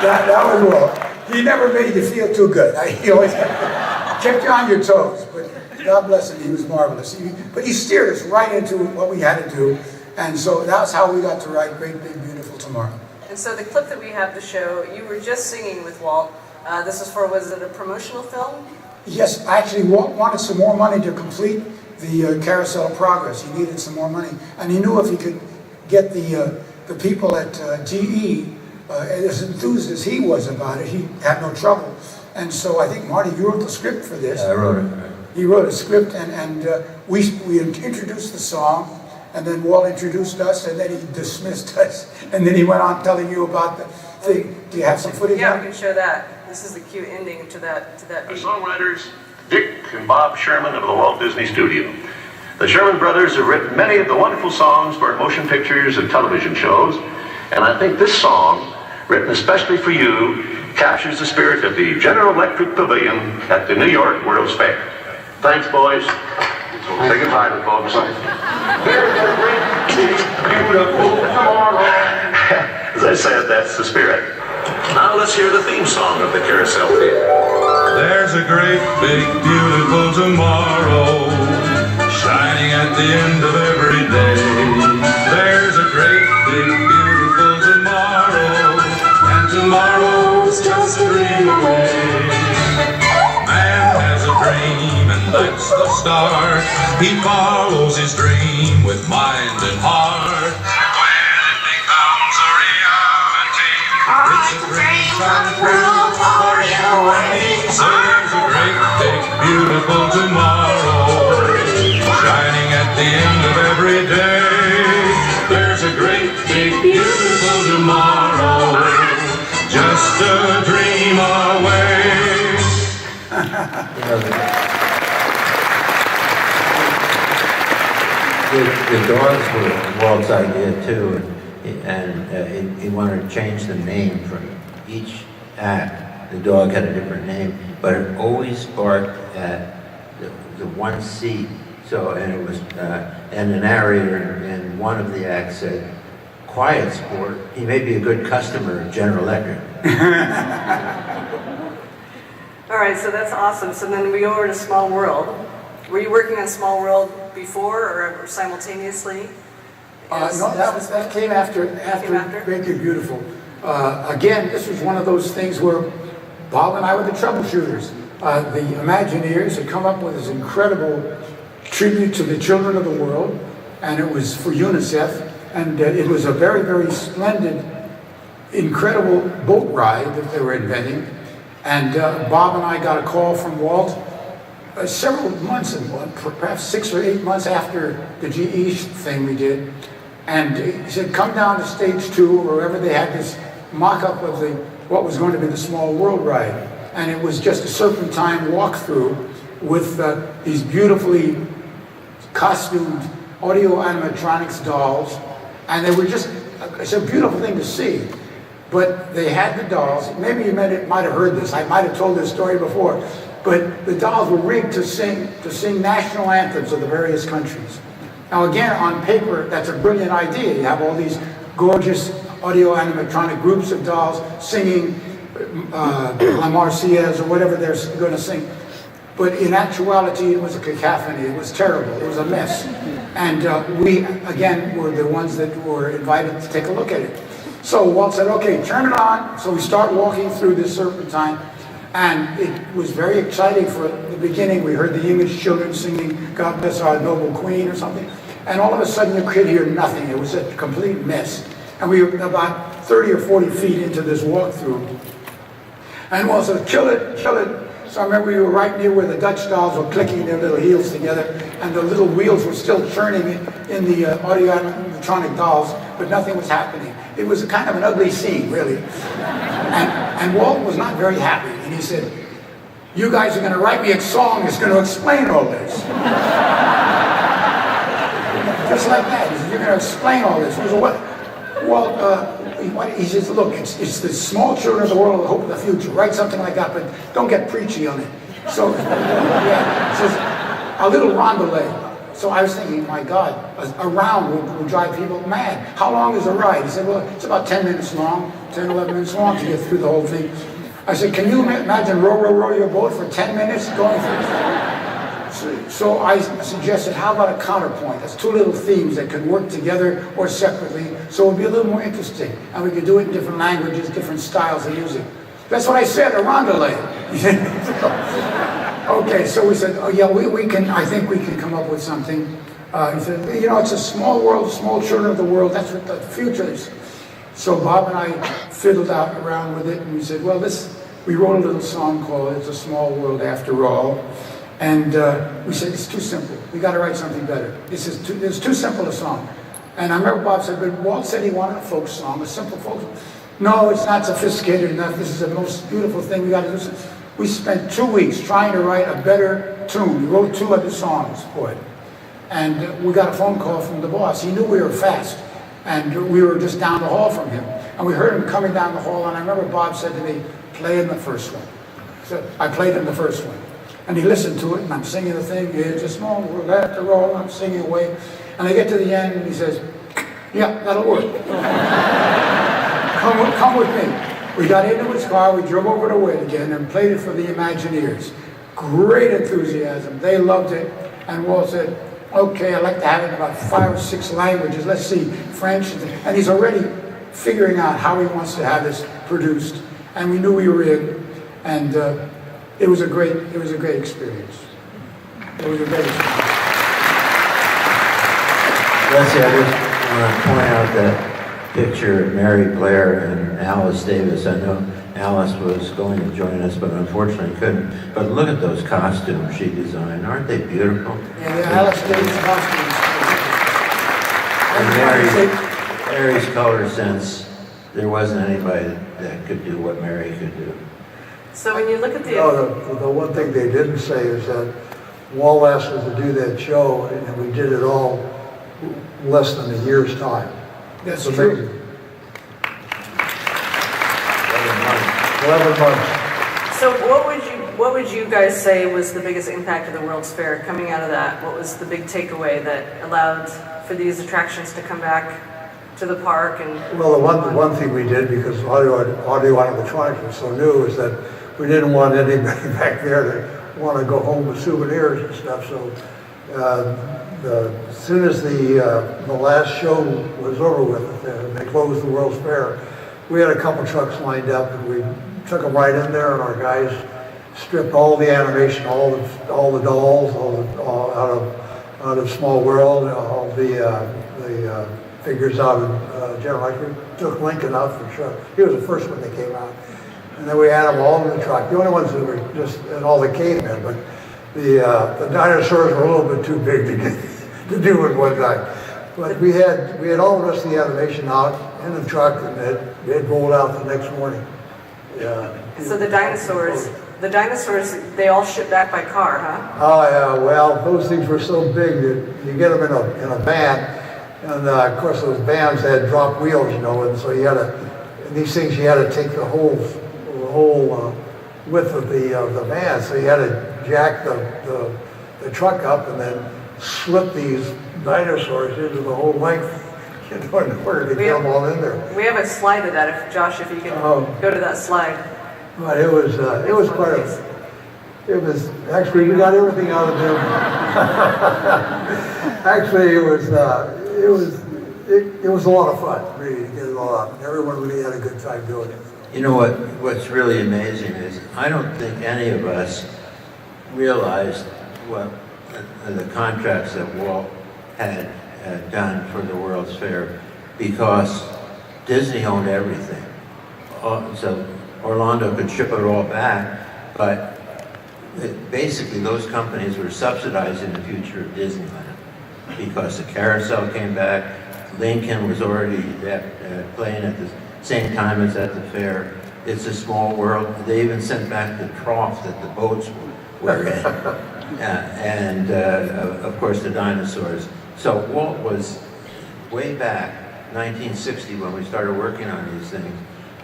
that was Walt. He never made you feel too good. He always kept you on your toes. But God bless him, he was marvelous. But he steered us right into what we had to do. And so that's how we got to write Great Big Beautiful Tomorrow. And so the clip that we have to show, you were just singing with Walt. This is for, was it a promotional film? Yes, actually Walt wanted some more money to complete the Carousel of Progress. He needed some more money. And he knew if he could get the people at GE as enthused as he was about it, he'd have no trouble. And so I think, Marty, you wrote the script for this. I wrote it. He wrote a script, and we introduced the song, and then Walt introduced us, and then he dismissed us, and then he went on telling you about the thing. Do you have some footage? Yeah, we can show that. This is the cue ending to that. The songwriters, Dick and Bob Sherman of the Walt Disney Studio. The Sherman brothers have written many of the wonderful songs for motion pictures and television shows, and I think this song, written especially for you, captures the spirit of the General Electric Pavilion at the New York World's Fair. Thanks, boys. Say goodbye to folks. There's a great, big, beautiful tomorrow. As I said, that's the spirit. Now let's hear the theme song of the Carousel Theater. There's a great, big, beautiful tomorrow, shining at the end of every day. There's a great, big, beautiful tomorrow, and tomorrow's just a dream away. just the start. He follows his dream with mind and heart. And when it becomes a reality, it's a dream come true for you and me. So there's a great, big, beautiful tomorrow shining at the end of every day. There's a great, big, beautiful tomorrow, just a dream away. The dogs were Walt's idea too, and he wanted to change the name for each act. The dog had a different name, but it always barked at the one seat. So, and it was, and the narrator in one of the acts said, "Quiet sport, he may be a good customer of General Electric." All right, so that's awesome. So then we go over to Small World. Were you working on Small World before or simultaneously? No, that came after Make It Beautiful. Again, this was one of those things where Bob and I were the troubleshooters. The Imagineers had come up with this incredible tribute to the children of the world, and it was for UNICEF, and it was a very, very splendid, incredible boat ride that they were inventing. And Bob and I got a call from Walt several months, perhaps 6 or 8 months after the GE thing we did, and he said, "Come down to stage 2, or wherever they had this mock-up of what was going to be the Small World ride." And it was just a serpentine walkthrough with these beautifully costumed audio animatronics dolls, and they were just, it's a beautiful thing to see. But they had the dolls, maybe you might have heard this, I might have told this story before, but the dolls were rigged to sing national anthems of the various countries. Now again, on paper, that's a brilliant idea. You have all these gorgeous audio animatronic groups of dolls singing La Marseillaise or whatever they're going to sing. But in actuality, it was a cacophony. It was terrible. It was a mess. And we, again, were the ones that were invited to take a look at it. So Walt said, "Okay, turn it on." So we start walking through this serpentine, and it was very exciting for the beginning. We heard the English children singing "God Bless Our Noble Queen" or something, and all of a sudden you could hear nothing. It was a complete mess. And we were about 30 or 40 feet into this walkthrough. And Walt said, "Kill it, kill it." So I remember we were right near where the Dutch dolls were clicking their little heels together, and the little wheels were still turning in the audio animatronic dolls, but nothing was happening. It was a kind of an ugly scene, really. And Walt was not very happy, and he said, "You guys are going to write me a song that's going to explain all this." Just like that. He said, "You're going to explain all this." We said, "What?" Walt, he says, "Look, it's the small children of the world, the hope of the future. Write something like that, but don't get preachy on it." So, yeah, he says, "A little rondelay." So I was thinking, my God, a round will drive people mad. How long is a ride? He said, "Well, it's about 10 minutes long, 10, 11 minutes long to get through the whole thing." I said, "Can you imagine row your boat for 10 minutes going through?" So I suggested, how about a counterpoint? That's two little themes that could work together or separately, so it would be a little more interesting. And we could do it in different languages, different styles of music. That's what I said, a rondelay. Okay, so we said, "Oh yeah, we can, I think we can come up with something." He said, "You know, it's a small world, small children of the world, that's what the future is." So Bob and I fiddled around with it, and we said, well, we wrote a little song called "It's a Small World After All." And we said, it's too simple. We got to write something better. It's too simple a song. And I remember Bob said, "But Walt said he wanted a folk song, a simple folk song." "No, it's not sophisticated enough. This is the most beautiful thing we got to do." We spent 2 weeks trying to write a better tune. We wrote 2 other songs for it. And we got a phone call from the boss. He knew we were fast. And we were just down the hall from him. And we heard him coming down the hall. And I remember Bob said to me, "Play in the first one." So I played in the first one. And he listened to it, and I'm singing the thing, "It's a small world after all," I'm singing away. And I get to the end, and he says, "Yeah, that'll work. Come with me." We got into his car, we drove over to Wade again, and played it for the Imagineers. Great enthusiasm. They loved it. And Walt said, "Okay, I'd like to have it in about 5 or 6 languages. Let's see, French." And he's already figuring out how he wants to have this produced. And we knew we were in. And it was a great experience. It was the biggest one. Leslie, I just want to point out that picture of Mary Blair and Alice Davis. I know Alice was going to join us, but unfortunately couldn't. But look at those costumes she designed. Aren't they beautiful? Yeah, the Alice Davis costumes. And Mary's color sense, there wasn't anybody that could do what Mary could do. So when you look at the... The one thing they didn't say is that Walt asked us to do that show, and we did it all less than a year's time. That's It's true. amazing. 11 months. So what would you guys say was the biggest impact of the World's Fair coming out of that? What was the big takeaway that allowed for these attractions to come back to the park? And Well, the one thing we did, because audio animatronics was so new, is that we didn't want anybody back there to want to go home with souvenirs and stuff. So as soon as the last show was over with, they closed the World's Fair, we had a couple trucks lined up, and we took them right in there, and our guys stripped all the animation, all the dolls, out of Small World, all the figures out of General Electric. Took Lincoln out for sure. He was the first one that came out. And then we had them all in the truck. The only ones that were just, and all the cavemen, but the dinosaurs were a little bit too big to do at one time. But we had all the rest of the animation out in the truck, and it rolled out the next morning. Yeah. so the dinosaurs, they all shipped back by car, huh? Oh yeah, well, those things were so big that you get them in a van, and of course those vans had drop wheels, and so you had to, in these things you had to take the whole width of the van, so you had to jack the truck up and then slip these dinosaurs into the whole length in order to get them all in there. We have a slide of that, if Josh, if you can go to that slide. But it was quite it was, actually, we got everything out of them. Actually, it was a lot of fun, really, to get it all out. Everyone really had a good time doing it. You know what's really amazing is I don't think any of us realized what the contracts that Walt had done for the World's Fair, because Disney owned everything. So Orlando could ship it all back, but basically those companies were subsidizing the future of Disneyland because the carousel came back. Lincoln was already playing at the same time as at the fair. It's a small world. They even sent back the trough that the boats were in. And of course the dinosaurs. So Walt was way back, 1960, when we started working on these things.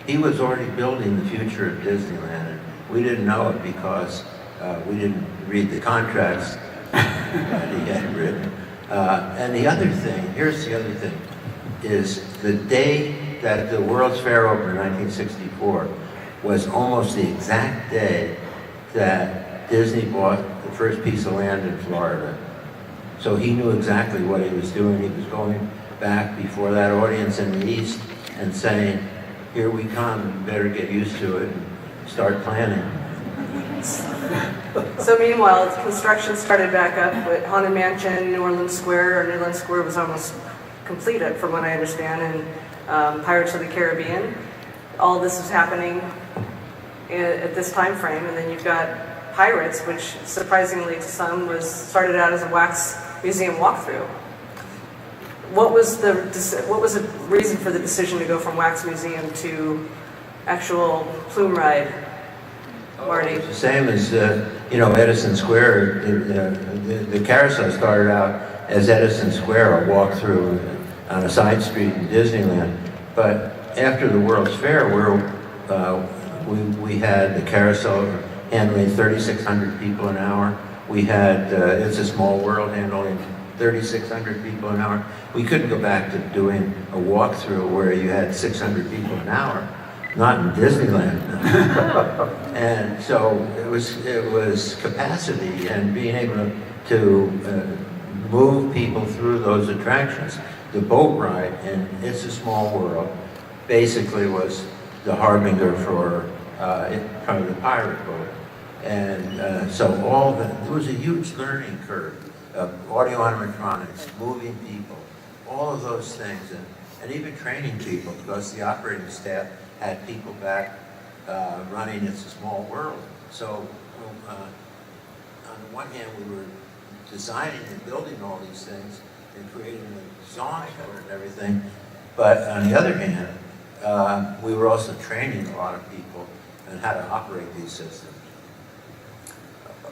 He was already building the future of Disneyland, and we didn't know it because we didn't read the contracts that he had written. And the other thing, here's the other thing, is the day that the World's Fair opened in 1964 was almost the exact day that Disney bought the first piece of land in Florida. So he knew exactly what he was doing. He was going back before that audience in the East and saying, here we come, you better get used to it and start planning. So meanwhile, construction started back up with Haunted Mansion, New Orleans Square. New Orleans Square was almost completed, from what I understand, and Pirates of the Caribbean. All this was happening at this time frame, and then you've got Pirates, which surprisingly to some started out as a wax museum walkthrough. What was the reason for the decision to go from wax museum to actual plume ride, Marty? It's the same as Edison Square. The carousel started out as Edison Square, a walkthrough on a side street in Disneyland. But after the World's Fair, we had the carousel handling 3,600 people an hour. We had It's a Small World handling 3,600 people an hour. We couldn't go back to doing a walkthrough where you had 600 people an hour, not in Disneyland. And so it was capacity and being able to move people through those attractions. The boat ride in It's a Small World basically was the harbinger for probably the pirate boat. And so there was a huge learning curve of audio animatronics, moving people, all of those things, and even training people, because the operating staff had people back running It's a Small World. So on the one hand, we were designing and building all these things and creating the songs for it and everything, but on the other hand, we were also training a lot of people on how to operate these systems.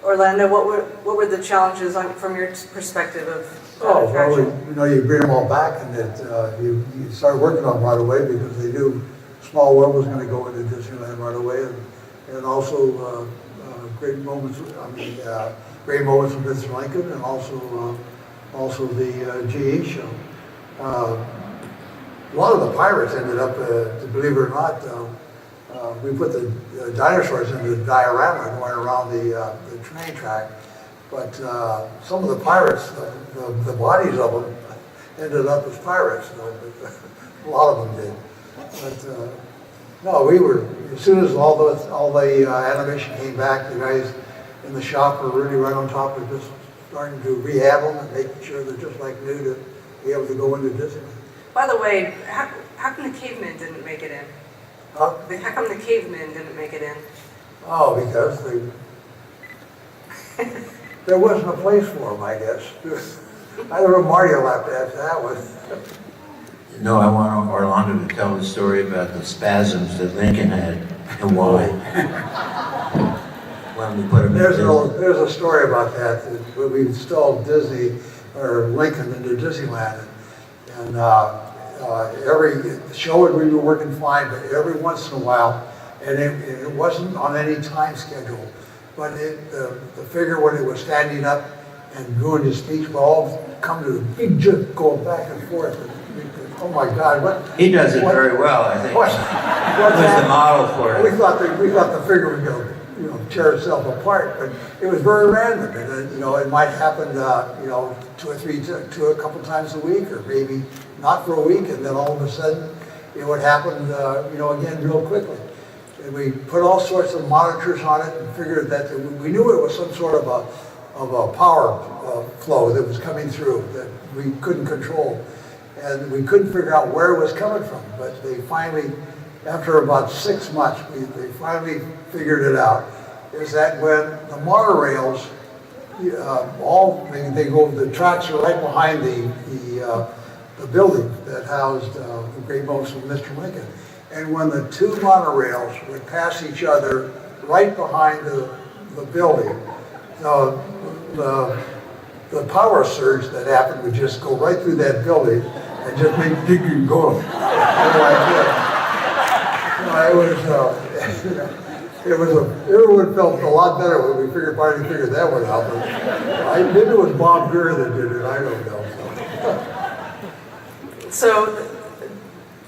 Orlando, what were the challenges from your perspective of well, attraction? you bring them all back, and that you start working on right away because they knew Small World was going to go into Disneyland right away, and also great moments. Great moments with Mr. Lincoln, and also the GE show. A lot of the pirates ended up, believe it or not, we put the dinosaurs in the diorama going around the train track, but some of the pirates, the bodies of them ended up as pirates. A lot of them did. But no, we were, as soon as all the animation came back, the guys in the shop were really right on top of just starting to rehab them and making sure they're just like new to be able to go into Disneyland. By the way, how come the cavemen didn't make it in? Huh? How come the cavemen didn't make it in? Oh, because there wasn't a place for them, I guess. I don't know, Marty will have to ask that one. No, I want Orlando to tell the story about the spasms that Lincoln had and why. When we put him there's a story about that when we installed Lincoln into Disneyland, and every show we were working fine, but every once in a while, and it wasn't on any time schedule, but the figure when it was standing up and doing his speech would all come to the big jerk going back and forth. Oh my God! He does it very well, I think. What's the model for it? We thought the figure would go, tear itself apart, but it was very random, and it might happen, a couple times a week, or maybe not for a week, and then all of a sudden it would happen, again real quickly. And we put all sorts of monitors on it and figured that we knew it was some sort of a power flow that was coming through that we couldn't control. And we couldn't figure out where it was coming from, but they finally, after about 6 months, they finally figured it out. Is that when the monorails, the tracks are right behind the building that housed the great moments of Mr. Lincoln, and when the two monorails would pass each other right behind the building, the power surge that happened would just go right through that building and just make digging go. Everyone felt a lot better when we finally figured that one out. But maybe it was Bob Gurr that did it. I don't know. So,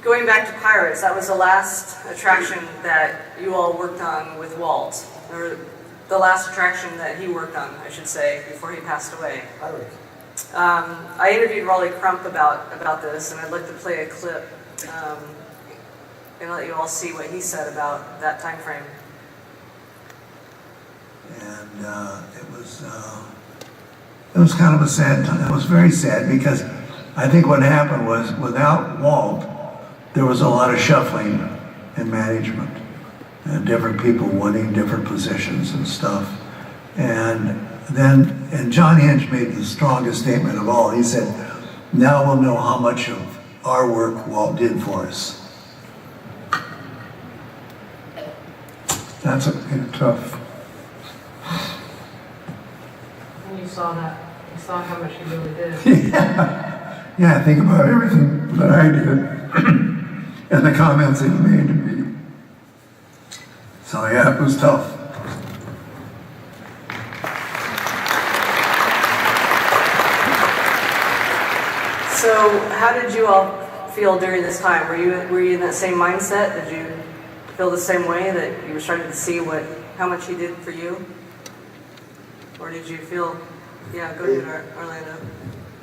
going back to Pirates, that was the last attraction that you all worked on with Walt, or the last attraction that he worked on, I should say, before he passed away. I interviewed Raleigh Crump about this, and I'd like to play a clip and let you all see what he said about that time frame. And it was kind of a sad time. It was very sad because I think what happened was without Walt, there was a lot of shuffling in management and different people wanting different positions and stuff. And John Hinch made the strongest statement of all. He said, "Now we'll know how much of our work Walt did for us." That's tough. And you saw that. You saw how much he really did. Yeah, I think about everything that I did and the comments that he made to me. So yeah, it was tough. So how did you all feel during this time? Were you in that same mindset? Did you feel the same way, that you were starting to see how much he did for you? Or did you feel, go ahead, Orlando.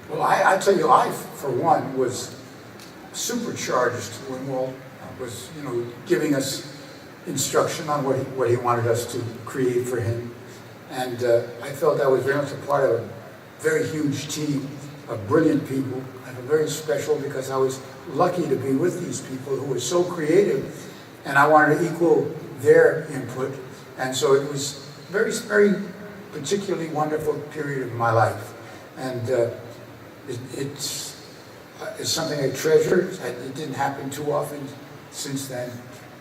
Well, I tell you, I, for one, was supercharged when Walt was, giving us instruction on what he wanted us to create for him. And I felt I was very much a part of a very huge team of brilliant people. I feel very special because I was lucky to be with these people who were so creative, and I wanted to equal their input. And so it was very, very particularly wonderful period of my life. And it's something I treasure. It didn't happen too often since then.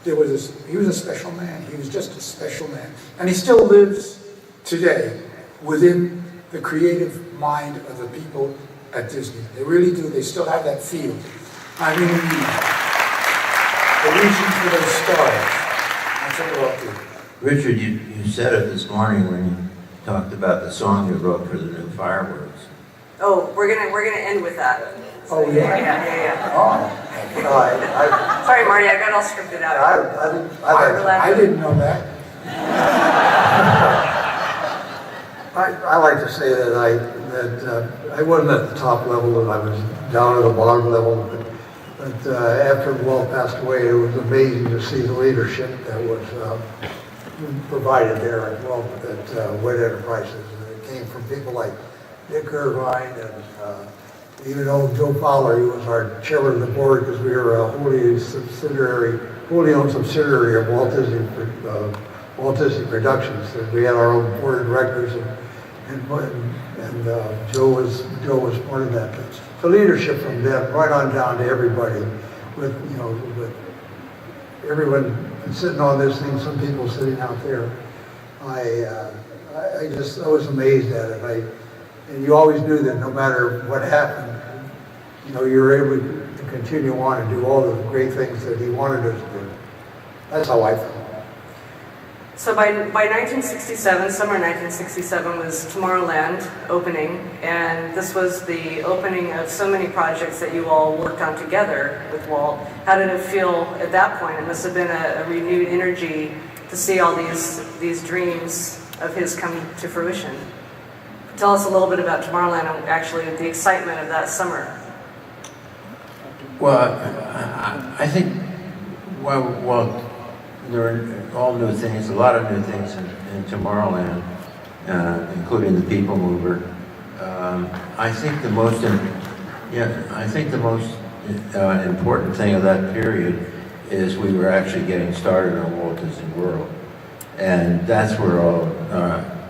He was a special man. He was just a special man. And he still lives today within the creative mind of the people at Disney. They really do. They still have that feel. I mean, they're reaching for those stars. That's what we're up to. Richard, you said it this morning when you talked about the song you wrote for the new fireworks. Oh, we're gonna end with that. Oh, yeah. Yeah. Oh. Sorry, Marty, I got all scripted out. I didn't know that. I like to say that I wasn't at the top level, and I was down at the bottom level. But after Walt passed away, it was amazing to see the leadership that was provided there at Walt at Wet Enterprises. It came from people like Dick Irvine and even old Joe Fowler. He was our chairman of the board because we were a wholly owned subsidiary of Walt Disney Productions. And we had our own board of directors, and Joe was part of that. But the leadership from them right on down to everybody, with everyone sitting on this thing, some people sitting out there. I was amazed at it. And you always knew that no matter what happened, you were able to continue on and do all the great things that he wanted us to do. That's how I felt. So by 1967, summer 1967, was Tomorrowland opening, and this was the opening of so many projects that you all worked on together with Walt. How did it feel at that point? It must have been a renewed energy to see all these dreams of his come to fruition. Tell us a little bit about Tomorrowland and actually the excitement of that summer. Well, I think, well, there are all new things, a lot of new things in Tomorrowland, including the People Mover. I think the most important thing of that period is we were actually getting started on Walt Disney World, and that's where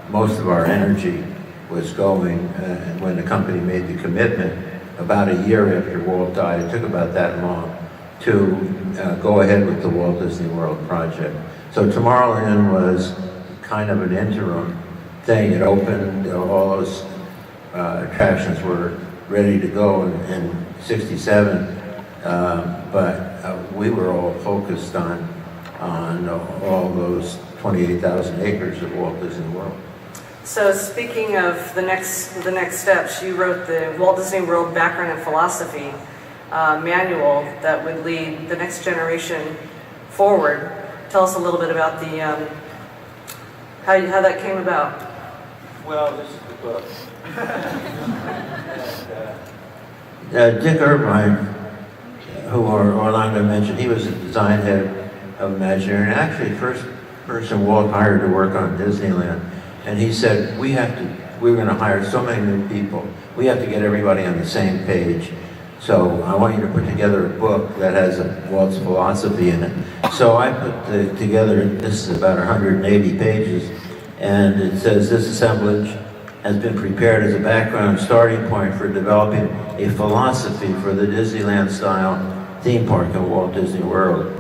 most of our energy was going. And when the company made the commitment about a year after Walt died, it took about that long to go ahead with the Walt Disney World project. So Tomorrowland was kind of an interim thing. It opened, all those attractions were ready to go in '67, but we were all focused on all those 28,000 acres of Walt Disney World. So speaking of the next steps, you wrote the Walt Disney World Background and Philosophy manual that would lead the next generation forward. Tell us a little bit about the how that came about. Well, this is the book. Dick Irvine, who Orlando mentioned, he was the design head of Imagineering, and actually the first person Walt hired to work on Disneyland. And he said, we're going to hire so many new people, we have to get everybody on the same page. So I want you to put together a book that has Walt's philosophy in it. So I put together, this is about 180 pages, and it says, this assemblage has been prepared as a background starting point for developing a philosophy for the Disneyland-style theme park in Walt Disney World.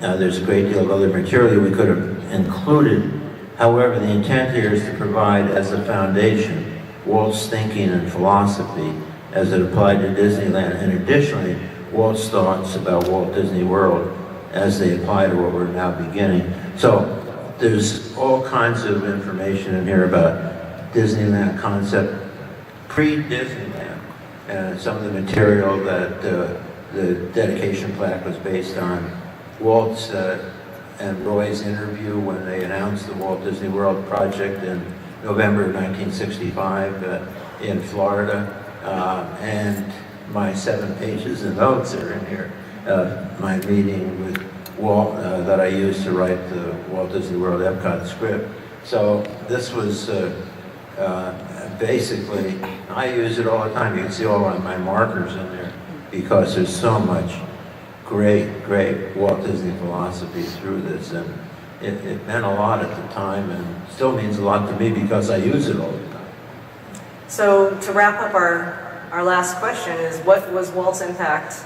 Now, there's a great deal of other material we could have included. However, the intent here is to provide as a foundation Walt's thinking and philosophy as it applied to Disneyland, and additionally, Walt's thoughts about Walt Disney World as they apply to what we're now beginning. So there's all kinds of information in here about Disneyland concept pre-Disneyland, and some of the material that the dedication plaque was based on. Walt's and Roy's interview when they announced the Walt Disney World project in November of 1965 in Florida. And my 7 pages of notes are in here. My meeting with Walt that I used to write the Walt Disney World Epcot script. So this was basically, I use it all the time. You can see all of my markers in there because there's so much great Walt Disney philosophy through this, and it meant a lot at the time and still means a lot to me because I use it all the time. So to wrap up our last question is, what was Walt's impact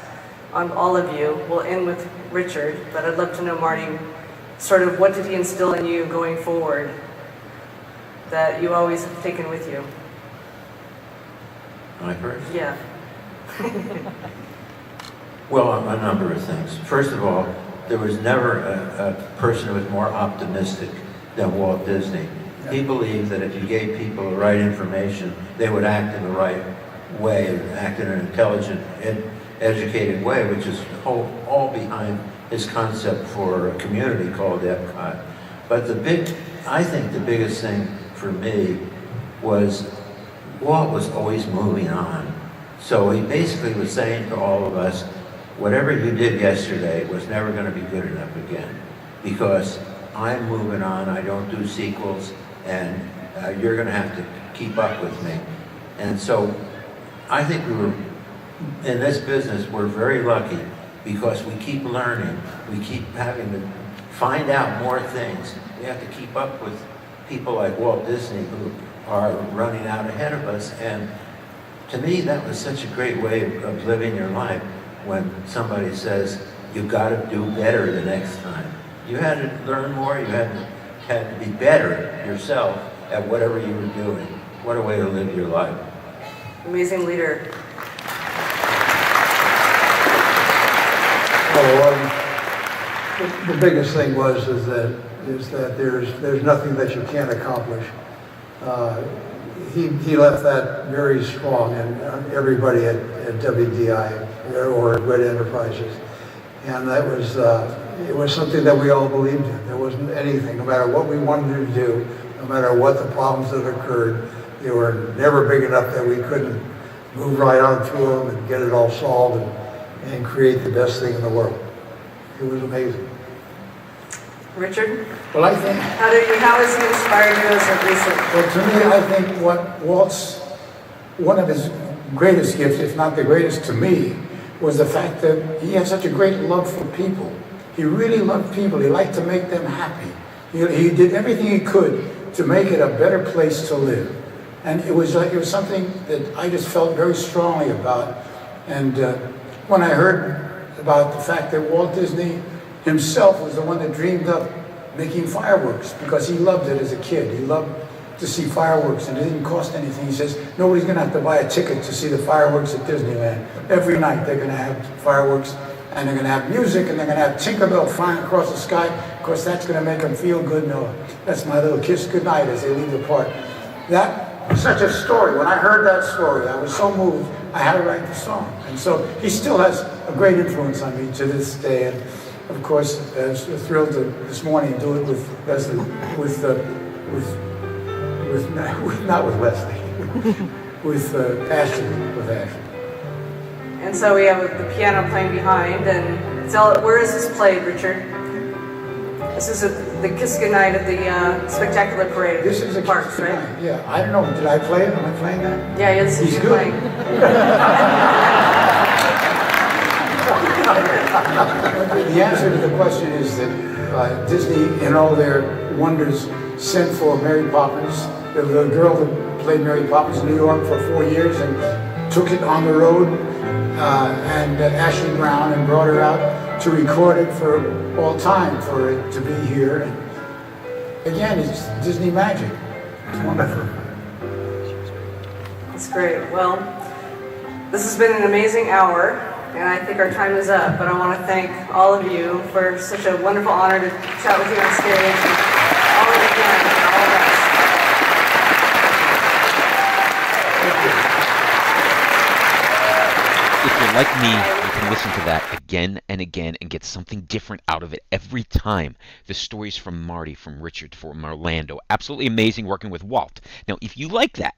on all of you? We'll end with Richard, but I'd love to know, Marty, sort of what did he instill in you going forward that you always have taken with you? My first? Yeah. Well, a number of things. First of all, there was never a person who was more optimistic than Walt Disney. He believed that if you gave people the right information, they would act in the right way, and act in an intelligent, educated way, which is all behind his concept for a community called Epcot. But I think the biggest thing for me was Walt was always moving on. So he basically was saying to all of us, whatever you did yesterday was never going to be good enough again, because I'm moving on, I don't do sequels, and you're going to have to keep up with me. And so I think in this business, we're very lucky because we keep learning, we keep having to find out more things. We have to keep up with people like Walt Disney who are running out ahead of us, and to me that was such a great way of living your life when somebody says, you've got to do better the next time. You had to learn more, you had to be better yourself at whatever you were doing. What a way to live your life. Amazing leader. Well, the biggest thing is that there's nothing that you can't accomplish. He left that very strong in everybody at WDI or at Red Enterprises, and that was it was something that we all believed in. There wasn't anything, no matter what we wanted to do, no matter what the problems that occurred, they were never big enough that we couldn't move right on through them and get it all solved and create the best thing in the world. It was amazing. Richard? Well, I think... How has he inspired you as a recent? Well, to me, I think one of his greatest gifts, if not the greatest to me, was the fact that he had such a great love for people. He really loved people. He liked to make them happy. He did everything he could to make it a better place to live. And it was something that I just felt very strongly about. And when I heard about the fact that Walt Disney himself was the one that dreamed up making fireworks, because he loved it as a kid. He loved to see fireworks, and it didn't cost anything. He says, nobody's going to have to buy a ticket to see the fireworks at Disneyland. Every night they're going to have fireworks, and they're going to have music, and they're going to have Tinkerbell flying across the sky. Of course, that's going to make them feel good. No, that's my little kiss goodnight as they leave the park. That was such a story. When I heard that story, I was so moved, I had to write the song. And so he still has a great influence on me to this day. And of course, I was thrilled to this morning do it with Leslie, not with Leslie, with Ashley, And so we have the piano playing behind, and where is this played, Richard? This is the Kiss Goodnight at the Spectacular Parade. This is a Parks, right? Yeah, I don't know. Did I play it? Am I playing that? Yeah, this is He's you good. playing. The answer to the question is that Disney, in all their wonders, sent for Mary Poppins, the girl that played Mary Poppins in New York for 4 years, and took it on the road, and Ashley Brown, and brought her out to record it for all time, for it to be here. And again, it's Disney magic. It's wonderful. That's great. Well, this has been an amazing hour, and I think our time is up, but I want to thank all of you for such a wonderful honor to chat with you on stage. And all of you again, and all of us. If you're like me, you can listen to that again and again and get something different out of it every time. The stories from Marty, from Richard, from Orlando. Absolutely amazing working with Walt. Now, if you like that,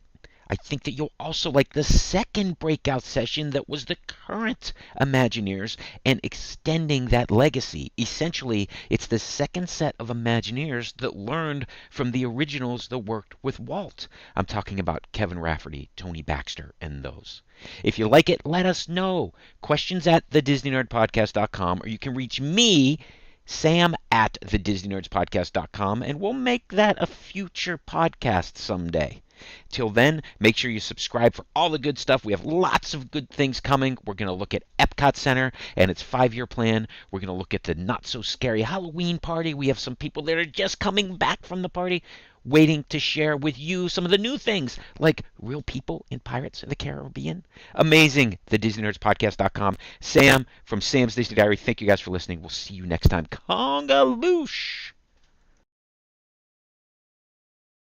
I think that you'll also like the second breakout session that was the current Imagineers and extending that legacy. Essentially, it's the second set of Imagineers that learned from the originals that worked with Walt. I'm talking about Kevin Rafferty, Tony Baxter, and those. If you like it, let us know. Questions at thedisneynerdpodcast.com, or you can reach me, Sam, at thedisneynerdspodcast.com, and we'll make that a future podcast someday. Till then, make sure you subscribe for all the good stuff. We have lots of good things coming. We're going to look at Epcot Center and its 5-year plan. We're going to look at the not-so-scary Halloween party. We have some people that are just coming back from the party, waiting to share with you some of the new things, like real people in Pirates of the Caribbean. Amazing. TheDisneyNerdsPodcast.com. Sam from Sam's Disney Diary, thank you guys for listening. We'll see you next time. Congaloosh!